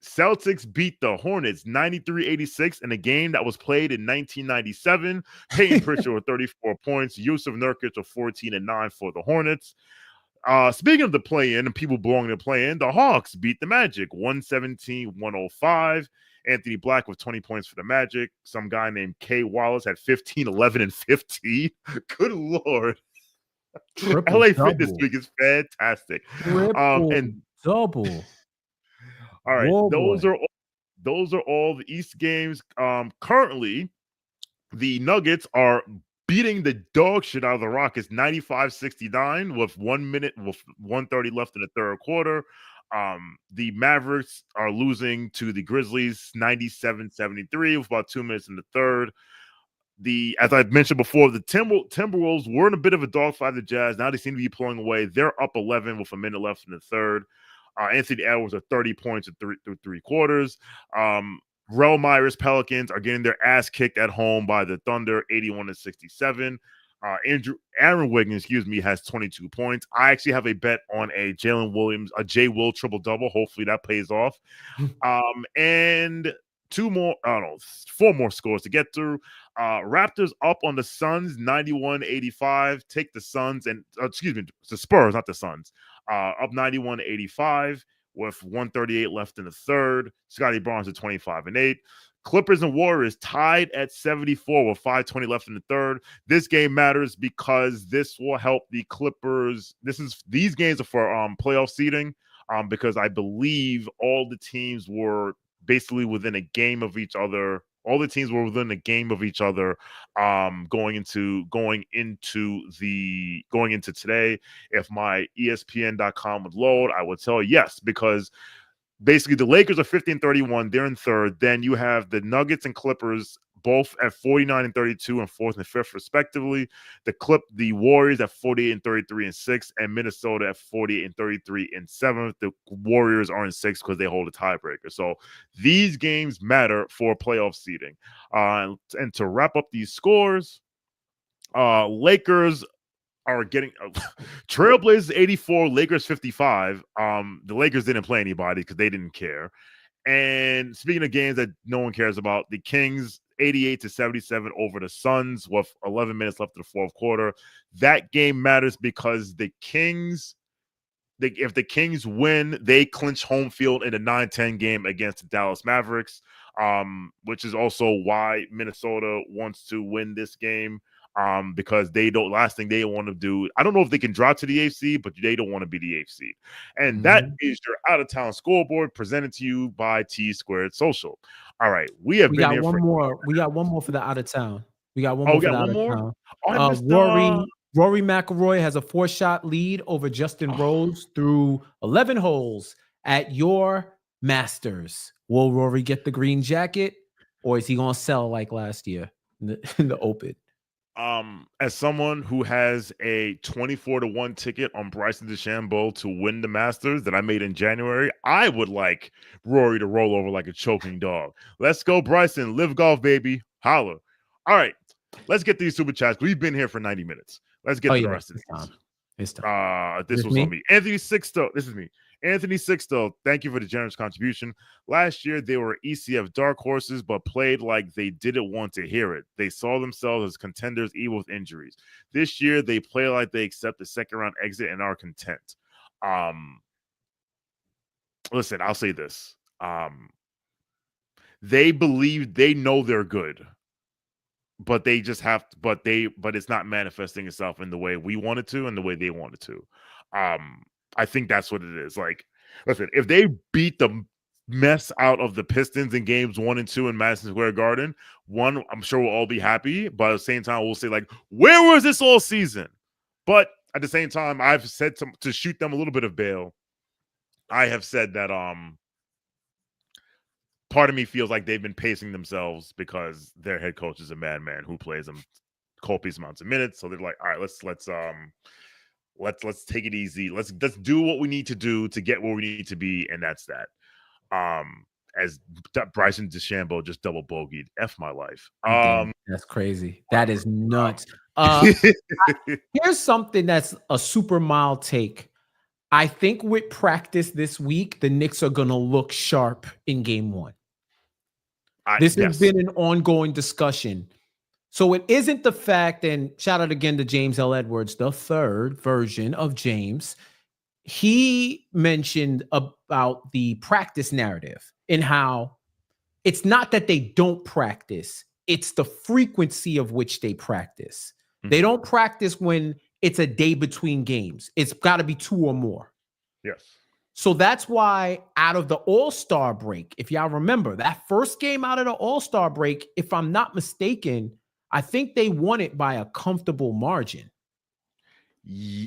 Celtics beat the Hornets 93-86 in a game that was played in 1997. Payne Pritchard with 34 points. Yusuf Nurkic with 14-9 for the Hornets. Speaking of the play-in and people belonging to play-in, the Hawks beat the Magic 117-105. Anthony Black with 20 points for the Magic. Some guy named Kay Wallace had 15, 11, and 15. Good Lord. LA Fitness Week is fantastic. And double. All right. Whoa, those are all the East games. Currently, the Nuggets are beating the dog shit out of the Rockets 95-69 with 1 minute with 1:30 left in the third quarter. The Mavericks are losing to the Grizzlies 97-73 with about 2 minutes in the third. As I mentioned before, the Timberwolves were in a bit of a dogfight of the Jazz. Now they seem to be pulling away. They're up 11 with a minute left in the third. Anthony Edwards are 30 points through three quarters. Rel Myers Pelicans are getting their ass kicked at home by the Thunder, 81-67. Aaron Wiggins, has 22 points. I actually have a bet on a Jalen Williams, a J. Will triple-double. Hopefully that pays off. And four more scores to get through. Raptors up on the Suns, 91-85. Take the Suns and the Spurs, not the Suns. Up 91-85 with 138 left in the third. Scotty Barnes at 25-8. Clippers and Warriors tied at 74 with 5:20 left in the third. This game matters because this will help the Clippers. These games are for playoff seeding because I believe all the teams were basically within a game of each other. All the teams were within a game of each other going into today. If my ESPN.com would load, I would tell yes, because basically the Lakers are 50-31. They're in third. Then you have the Nuggets and Clippers both at 49-32 and fourth and fifth, respectively. The Warriors at 48-33 and sixth, and Minnesota at 48-33 and seventh. The Warriors are in sixth because they hold a tiebreaker. So these games matter for playoff seeding. And to wrap up these scores, Lakers are getting Trailblazers 84, Lakers 55. The Lakers didn't play anybody because they didn't care. And speaking of games that no one cares about, the Kings 88-77 over the Suns with 11 minutes left in the fourth quarter. That game matters because if the Kings win, they clinch home field in the 9-10 game against the Dallas Mavericks, which is also why Minnesota wants to win this game. Because last thing they want to do, I don't know if they can drop to the AFC, but they don't want to be the AFC. And that is your out of town scoreboard presented to you by T Squared Social. All right, we got one more. We got one more for the out of town. We got one more for the out of town. Rory McIlroy has a 4-shot lead over Justin Rose through 11 holes at your Masters. Will Rory get the green jacket, or is he going to sell like last year in the Open? As someone who has a 24-1 ticket on Bryson DeChambeau to win the Masters that I made in January, I would like Rory to roll over like a choking dog. Let's go, Bryson. Live golf, baby. Holla. All right, let's get these super chats. We've been here for 90 minutes. Let's get to the rest of these. It's time. This was on me. Anthony Sixto. This is me. Anthony Sixto, thank you for the generous contribution. Last year, they were ECF dark horses, but played like they didn't want to hear it. They saw themselves as contenders, even with injuries. This year, they play like they accept the second-round exit and are content. Listen, I'll say this. They know they're good, but they just have to, but it's not manifesting itself in the way we want it to and the way they want it to. I think that's what it is. Like, listen, if they beat the mess out of the Pistons in games 1 and 2 in Madison Square Garden, I'm sure we'll all be happy. But at the same time, we'll say, like, where was this all season? But at the same time, I've said to shoot them a little bit of bail. I have said that part of me feels like they've been pacing themselves because their head coach is a madman who plays them copious amounts of minutes. So they're like, all right, let's take it easy. Let's do what we need to do to get where we need to be, and that's that. As Bryson DeChambeau just double bogeyed. F my life. That's crazy. That is nuts. Here's something that's a super mild take. I think with practice this week, the Knicks are going to look sharp in game 1. This has been an ongoing discussion. So it isn't the fact, and shout out again to James L. Edwards, the third version of James. He mentioned about the practice narrative and how it's not that they don't practice, it's the frequency of which they practice. Mm-hmm. They don't practice when it's a day between games. It's got to be 2 or more. Yes. So that's why out of the All-Star break, if y'all remember, that first game out of the All-Star break, if I'm not mistaken, I think they won it by a comfortable margin.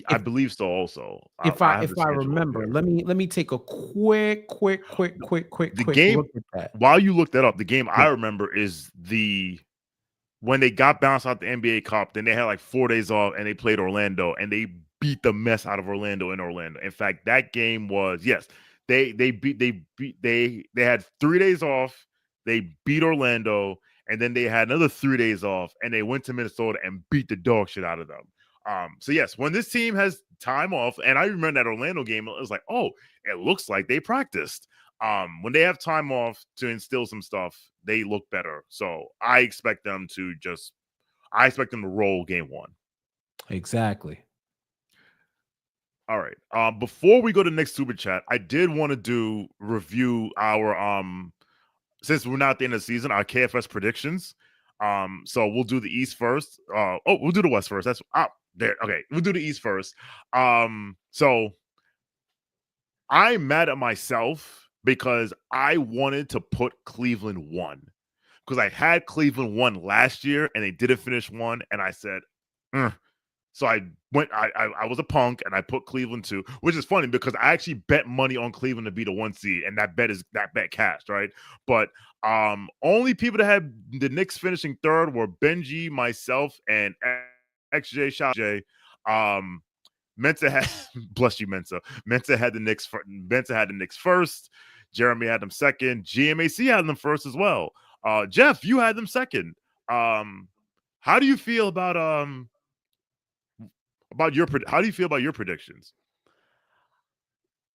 I believe so. Also, If I have the I schedule up remember, here. let me take a quick The game, look at that. while you look that up, the game I remember is when they got bounced out the NBA Cup, then they had like 4 days off and they played Orlando and they beat the mess out of Orlando in Orlando. In fact, that game was, yes, they had 3 days off, they beat Orlando, and then they had another 3 days off and they went to Minnesota and beat the dog shit out of them. So yes, when this team has time off, and I remember that Orlando game, it was like, oh, it looks like they practiced. When they have time off to instill some stuff, they look better. So I expect them to roll game one. Exactly. All right. Before we go to the next super chat, I did want to review our since we're not at the end of the season, our KFS predictions. So we'll do the East first. We'll do the West first. That's there. Okay, we'll do the East first. So I'm mad at myself because I wanted to put Cleveland 1 because I had Cleveland 1 last year and they didn't finish 1, and I said, so I went. I was a punk and I put Cleveland 2, which is funny because I actually bet money on Cleveland to be the 1 seed, and that bet cashed, right? But only people that had the Knicks finishing 3rd were Benji, myself, and XJ Shot J. Mensa had bless you, Mensa. Mensa had the Knicks. Mensa had the Knicks first. Jeremy had them second. GMAC had them first as well. Jeff, you had them second. How do you feel about your predictions?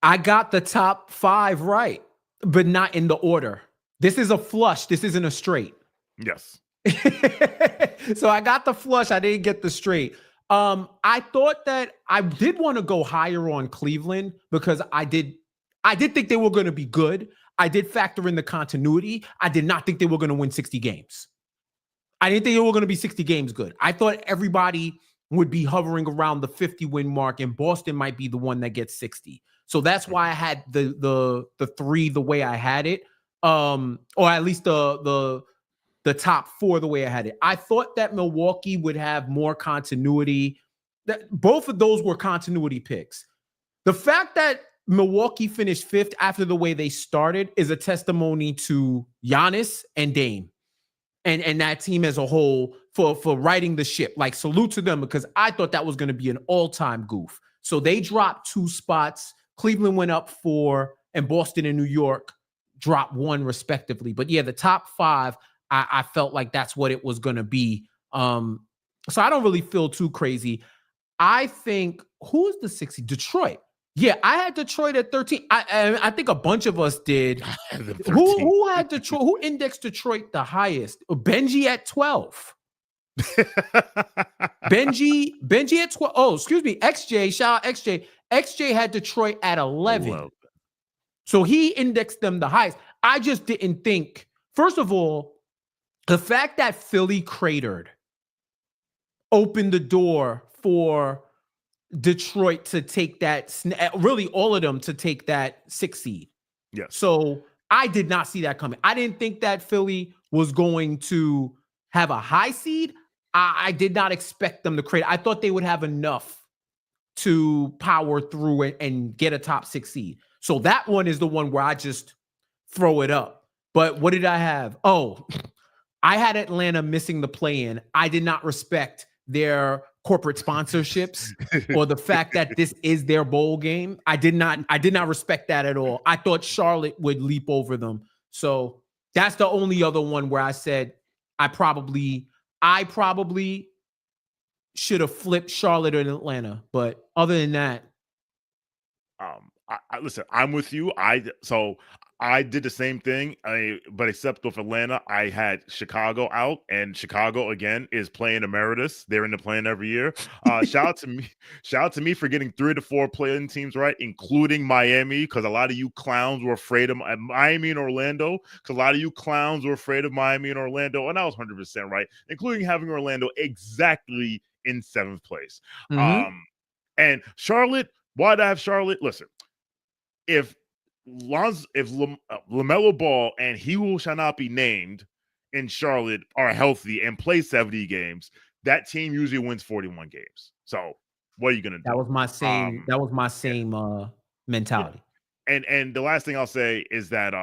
I got the top 5 right, but not in the order. This is a flush. This isn't a straight. Yes. So I got the flush. I didn't get the straight. I thought that I did want to go higher on Cleveland because I did think they were going to be good. I did factor in the continuity. I did not think they were going to win 60 games. I didn't think they were going to be 60 games good. I thought everybody would be hovering around the 50 win mark, and Boston might be the one that gets 60. So that's why I had the 3 the way I had it, or at least the top 4 the way I had it. I thought that Milwaukee would have more continuity. That both of those were continuity picks. The fact that Milwaukee finished 5th after the way they started is a testimony to Giannis and Dame and that team as a whole for riding the ship. Like, salute to them, because I thought that was going to be an all-time goof. So they dropped 2 spots. Cleveland went up 4, and Boston and New York dropped 1 respectively. But yeah, the top 5, I felt like that's what it was going to be. So I don't really feel too crazy. I think, who is the 60? Detroit. Yeah, I had Detroit at 13. I think a bunch of us did. Who had Detroit? Who indexed Detroit the highest? Benji at 12. Benji at 12. Oh, excuse me. XJ, shout out XJ. XJ had Detroit at 11. So he indexed them the highest. I just didn't think, first of all, the fact that Philly cratered opened the door for Detroit to take that, really all of them to take that 6 seed. Yes. So I did not see that coming. I didn't think that Philly was going to have a high seed. I did not expect them to crate. I thought they would have enough to power through it and get a top 6 seed. So that one is the one where I just throw it up. But what did I have? Oh, I had Atlanta missing the play-in. I did not respect their corporate sponsorships or the fact that this is their bowl game. I did not respect that at all. I thought Charlotte would leap over them. So that's the only other one where I said I probably should have flipped Charlotte and Atlanta. But other than that, listen, I'm with you. I did the same thing, but except with Atlanta, I had Chicago out, and Chicago again is playing emeritus. They're in the play-in every year. Shout out to me for getting 3 to 4 play-in teams right, including Miami, because a lot of you clowns were afraid of Miami and Orlando. Because a lot of you clowns were afraid of Miami and Orlando, and I was 100% right, including having Orlando exactly in 7th place. Mm-hmm. And Charlotte, why did I have Charlotte? Listen, if LaMelo Ball and he who shall not be named in Charlotte are healthy and play 70 games, that team usually wins 41 games. So what are you gonna do? That was my same. That was my same mentality. Yeah. And the last thing I'll say is that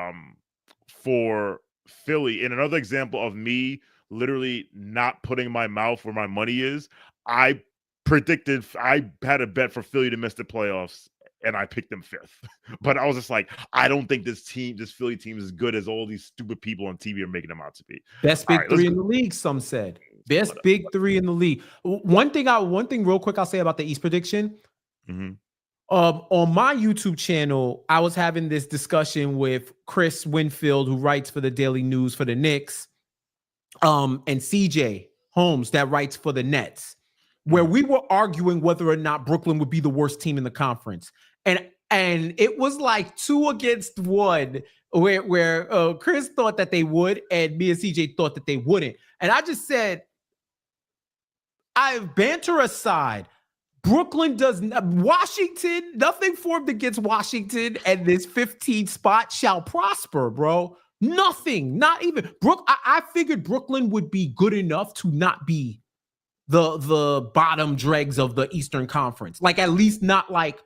for Philly, in another example of me literally not putting my mouth where my money is, I had a bet for Philly to miss the playoffs, and I picked them 5th. But I was just like, I don't think this Philly team is as good as all these stupid people on TV are making them out to be. Best big three in the league, some said. Best big three in the league. One thing real quick I'll say about the East prediction. Mm-hmm. On my YouTube channel, I was having this discussion with Chris Winfield, who writes for the Daily News for the Knicks, and CJ Holmes, that writes for the Nets, where we were arguing whether or not Brooklyn would be the worst team in the conference. And it was like 2 against 1, where Chris thought that they would, and me and CJ thought that they wouldn't. And I just said, banter aside, Brooklyn Washington, nothing formed against Washington, and this 15th spot shall prosper, bro. Nothing, not even I figured Brooklyn would be good enough to not be the bottom dregs of the Eastern Conference, like at least not like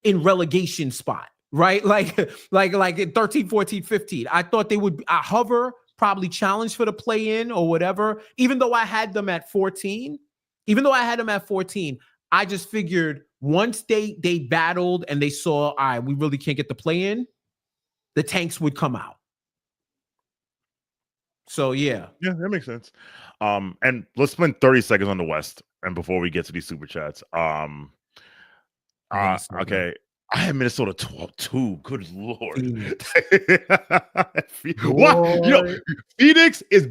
in relegation spot, right? Like in 13, 14, 15. I thought they would hover, probably challenge for the play-in or whatever. Even though I had them at 14, I just figured once they battled and they saw, all right, we really can't get the play in, the tanks would come out. So yeah, that makes sense. And let's spend 30 seconds on the West, and before we get to these super chats, okay, I have Minnesota 12-2. Good Lord. What? Phoenix is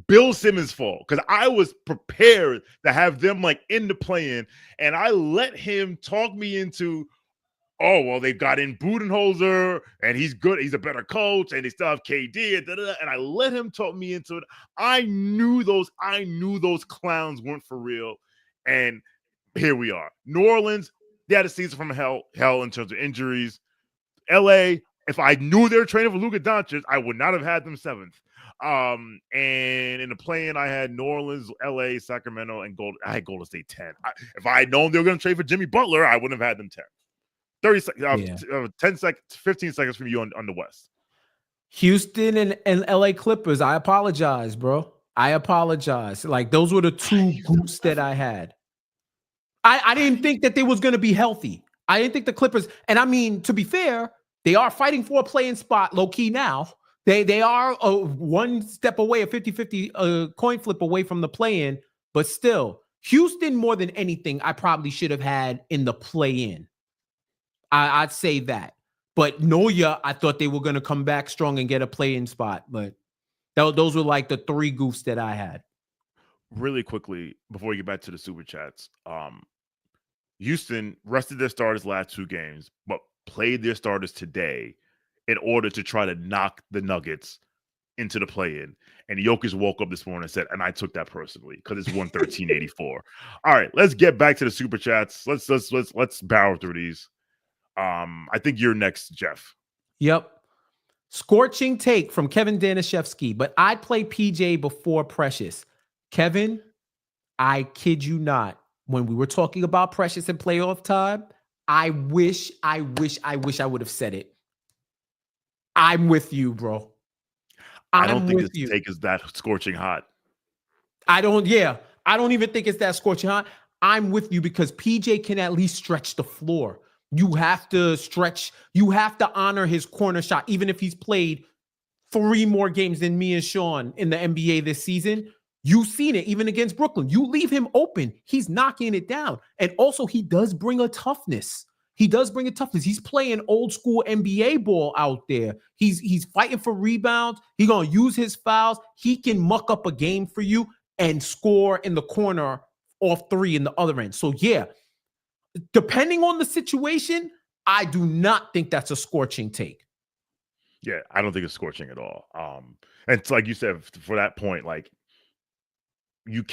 Bill Simmons' fault, because I was prepared to have them like in the play-in, and I let him talk me into, oh, well, they've got in Budenholzer, and he's good. He's a better coach, and they still have KD, and I let him talk me into it. I knew those clowns weren't for real, and here we are. New Orleans, they had a season from hell in terms of injuries. LA, if I knew they were training for Luka Doncic, I would not have had them 7th. And in the play-in, I had New Orleans, LA, Sacramento, and I had Golden State 10. If I had known they were going to trade for Jimmy Butler, I wouldn't have had them 10. 30 seconds, 10 seconds, 15 seconds from you on the West. Houston and LA Clippers. I apologize, bro. I apologize. Like, those were the 2 groups that I had. I didn't think that they was going to be healthy. I didn't think the Clippers, and I mean, to be fair, they are fighting for a play-in spot low-key now. They are one step away, a 50-50 coin flip away from the play-in, but still, Houston, more than anything, I probably should have had in the play-in. I'd say that. But Noya, I thought they were going to come back strong and get a play-in spot, but those were like the 3 goofs that I had. Really quickly, before we get back to the super chats, Houston rested their starters last 2 games, but played their starters today in order to try to knock the Nuggets into the play-in. And Jokic woke up this morning and said, and I took that personally because it's 113-84. All right, let's get back to the super chats. Let's barrel through these. I think you're next, Jeff. Yep. Scorching take from Kevin Danishevsky, but I'd play PJ before Precious. Kevin, I kid you not. When we were talking about Precious in playoff time, I wish I would have said it. I'm with you, bro. I don't think this take is that scorching hot. I don't even think it's that scorching hot. I'm with you because PJ can at least stretch the floor. You have to stretch. You have to honor his corner shot, even if he's played 3 more games than me and Sean in the NBA this season. You've seen it even against Brooklyn. You leave him open, he's knocking it down. And also, he does bring a toughness. He's playing old school NBA ball out there. He's fighting for rebounds. He's going to use his fouls. He can muck up a game for you and score in the corner off 3 in the other end. So, yeah, depending on the situation, I do not think that's a scorching take. Yeah, I don't think it's scorching at all. And it's like you said, for that point, like, you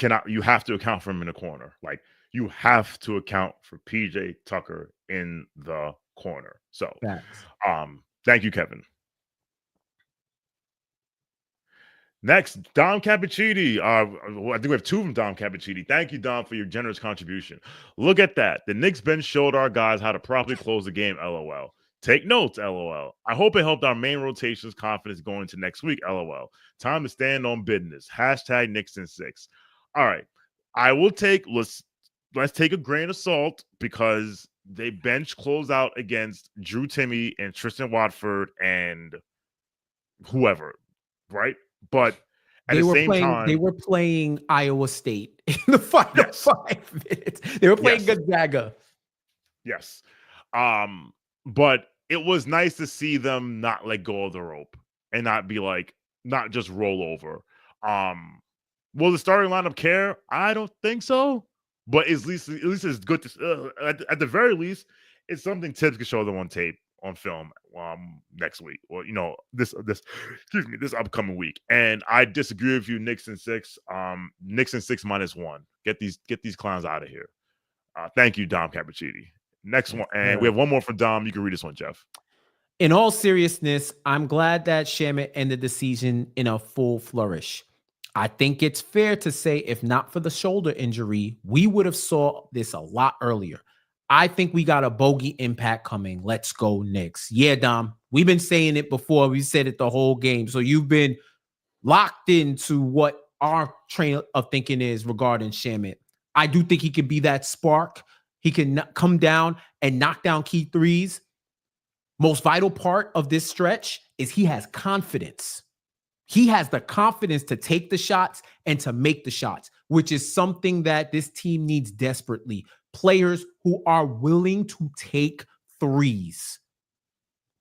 have to account for him in the corner. Like, you have to account for PJ Tucker in the corner. So, thank you, Kevin. Next, Dom Cappuccini. I think we have two from Dom Cappuccini. Thank you, Dom, for your generous contribution. Look at that. The Knicks bench showed our guys how to properly close the game, LOL. Take notes, LOL. I hope it helped our main rotation's confidence going into next week, LOL. Time to stand on business. Hashtag Knicks in 6. All right. I will take, let's take a grain of salt because they bench close out against Drew Timme and Tristan Watford and whoever, right? But at the same time, they were playing Iowa State in the final 5 minutes. They were playing Gonzaga. Yes. But it was nice to see them not let go of the rope and not be like, not just roll over. Will the starting lineup care? I don't think so. But at least it's good to at the very least, it's something Tibbs can show them on tape, on film, next week, or this upcoming week. And I disagree with you, Knicks in 6. Knicks in 6 -1. Get these clowns out of here. Thank you, Dom Cappuccini. Next one, and we have one more from Dom. You can read this one, Jeff. In all seriousness, I'm glad that Shamet ended the season in a full flourish. I think it's fair to say if not for the shoulder injury, we would have saw this a lot earlier. I think we got a bogey impact coming. Let's go Knicks. Yeah, Dom, we've been saying it before. We said it the whole game. So you've been locked into what our train of thinking is regarding Shamet. I do think he could be that spark. He can come down and knock down key threes. Most vital part of this stretch is he has confidence. He has the confidence to take the shots and to make the shots, which is something that this team needs desperately. Players who are willing to take threes,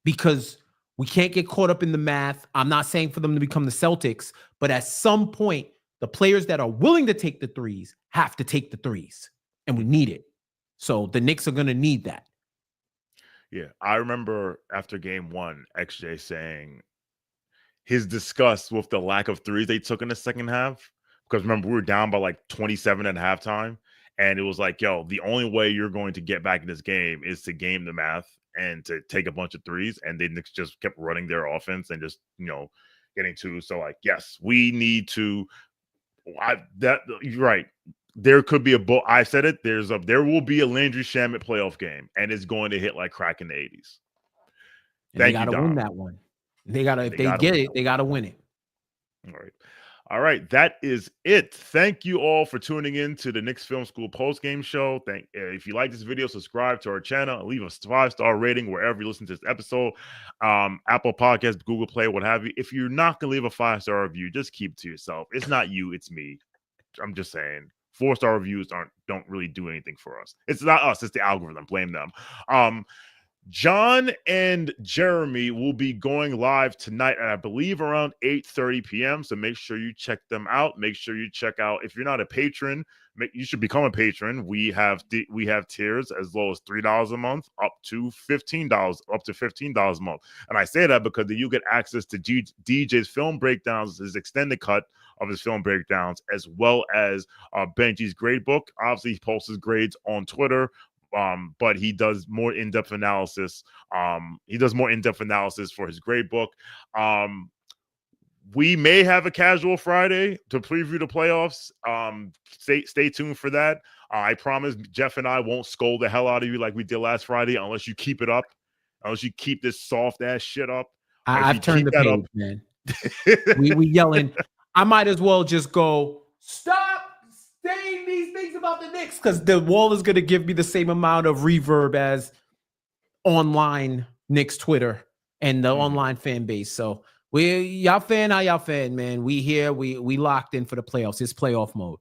because we can't get caught up in the math. I'm not saying for them to become the Celtics, but at some point, the players that are willing to take the threes have to take the threes, and we need it. So the Knicks are going to need that. Yeah, I remember after game 1, XJ saying his disgust with the lack of threes they took in the second half. Because remember, we were down by like 27 at halftime. And it was like, yo, the only way you're going to get back in this game is to game the math and to take a bunch of threes. And they just kept running their offense and just, getting two. So like, yes, we need to. You're right. There could be I said it. There will be a Landry Shamet playoff game, and it's going to hit like crack in the 80s. They got to win that one. They got to. If they get it, they got to win it. All right. That is it. Thank you all for tuning in to the Knicks Film School Postgame Show. If you like this video, subscribe to our channel and leave a 5-star rating wherever you listen to this episode. Apple Podcasts, Google Play, what have you. If you're not going to leave a 5-star review, just keep it to yourself. It's not you, it's me. I'm just saying. 4-star reviews don't really do anything for us. It's not us, it's the algorithm. Blame them. John and Jeremy will be going live tonight at, I believe, around 8:30 p.m. So make sure you check them out. Make sure you check out, if you're not a patron, you should become a patron. We have tiers as low as $3 a month up to $15 a month. And I say that because you get access to DJ's film breakdowns, his extended cut of his film breakdowns, as well as Benji's grade book. Obviously, he posts his grades on Twitter. But he does more in-depth analysis. For his grade book. We may have a casual Friday to preview the playoffs. Stay tuned for that. I promise Jeff and I won't scold the hell out of you like we did last Friday unless you keep it up. Unless you keep this soft-ass shit up. I've turned the page, man. we yelling. I might as well just go, stop saying these things about the Knicks, because the wall is going to give me the same amount of reverb as online Knicks Twitter and the online fan base. So y'all fan, man. We here, we locked in for the playoffs. It's playoff mode.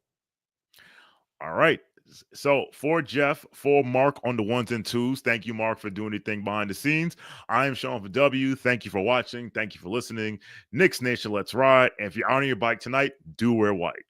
All right. So for Jeff, for Mark on the 1s and 2s, thank you, Mark, for doing anything behind the scenes. I am Sean for W. Thank you for watching. Thank you for listening. Knicks Nation, let's ride. And if you're on your bike tonight, do wear white.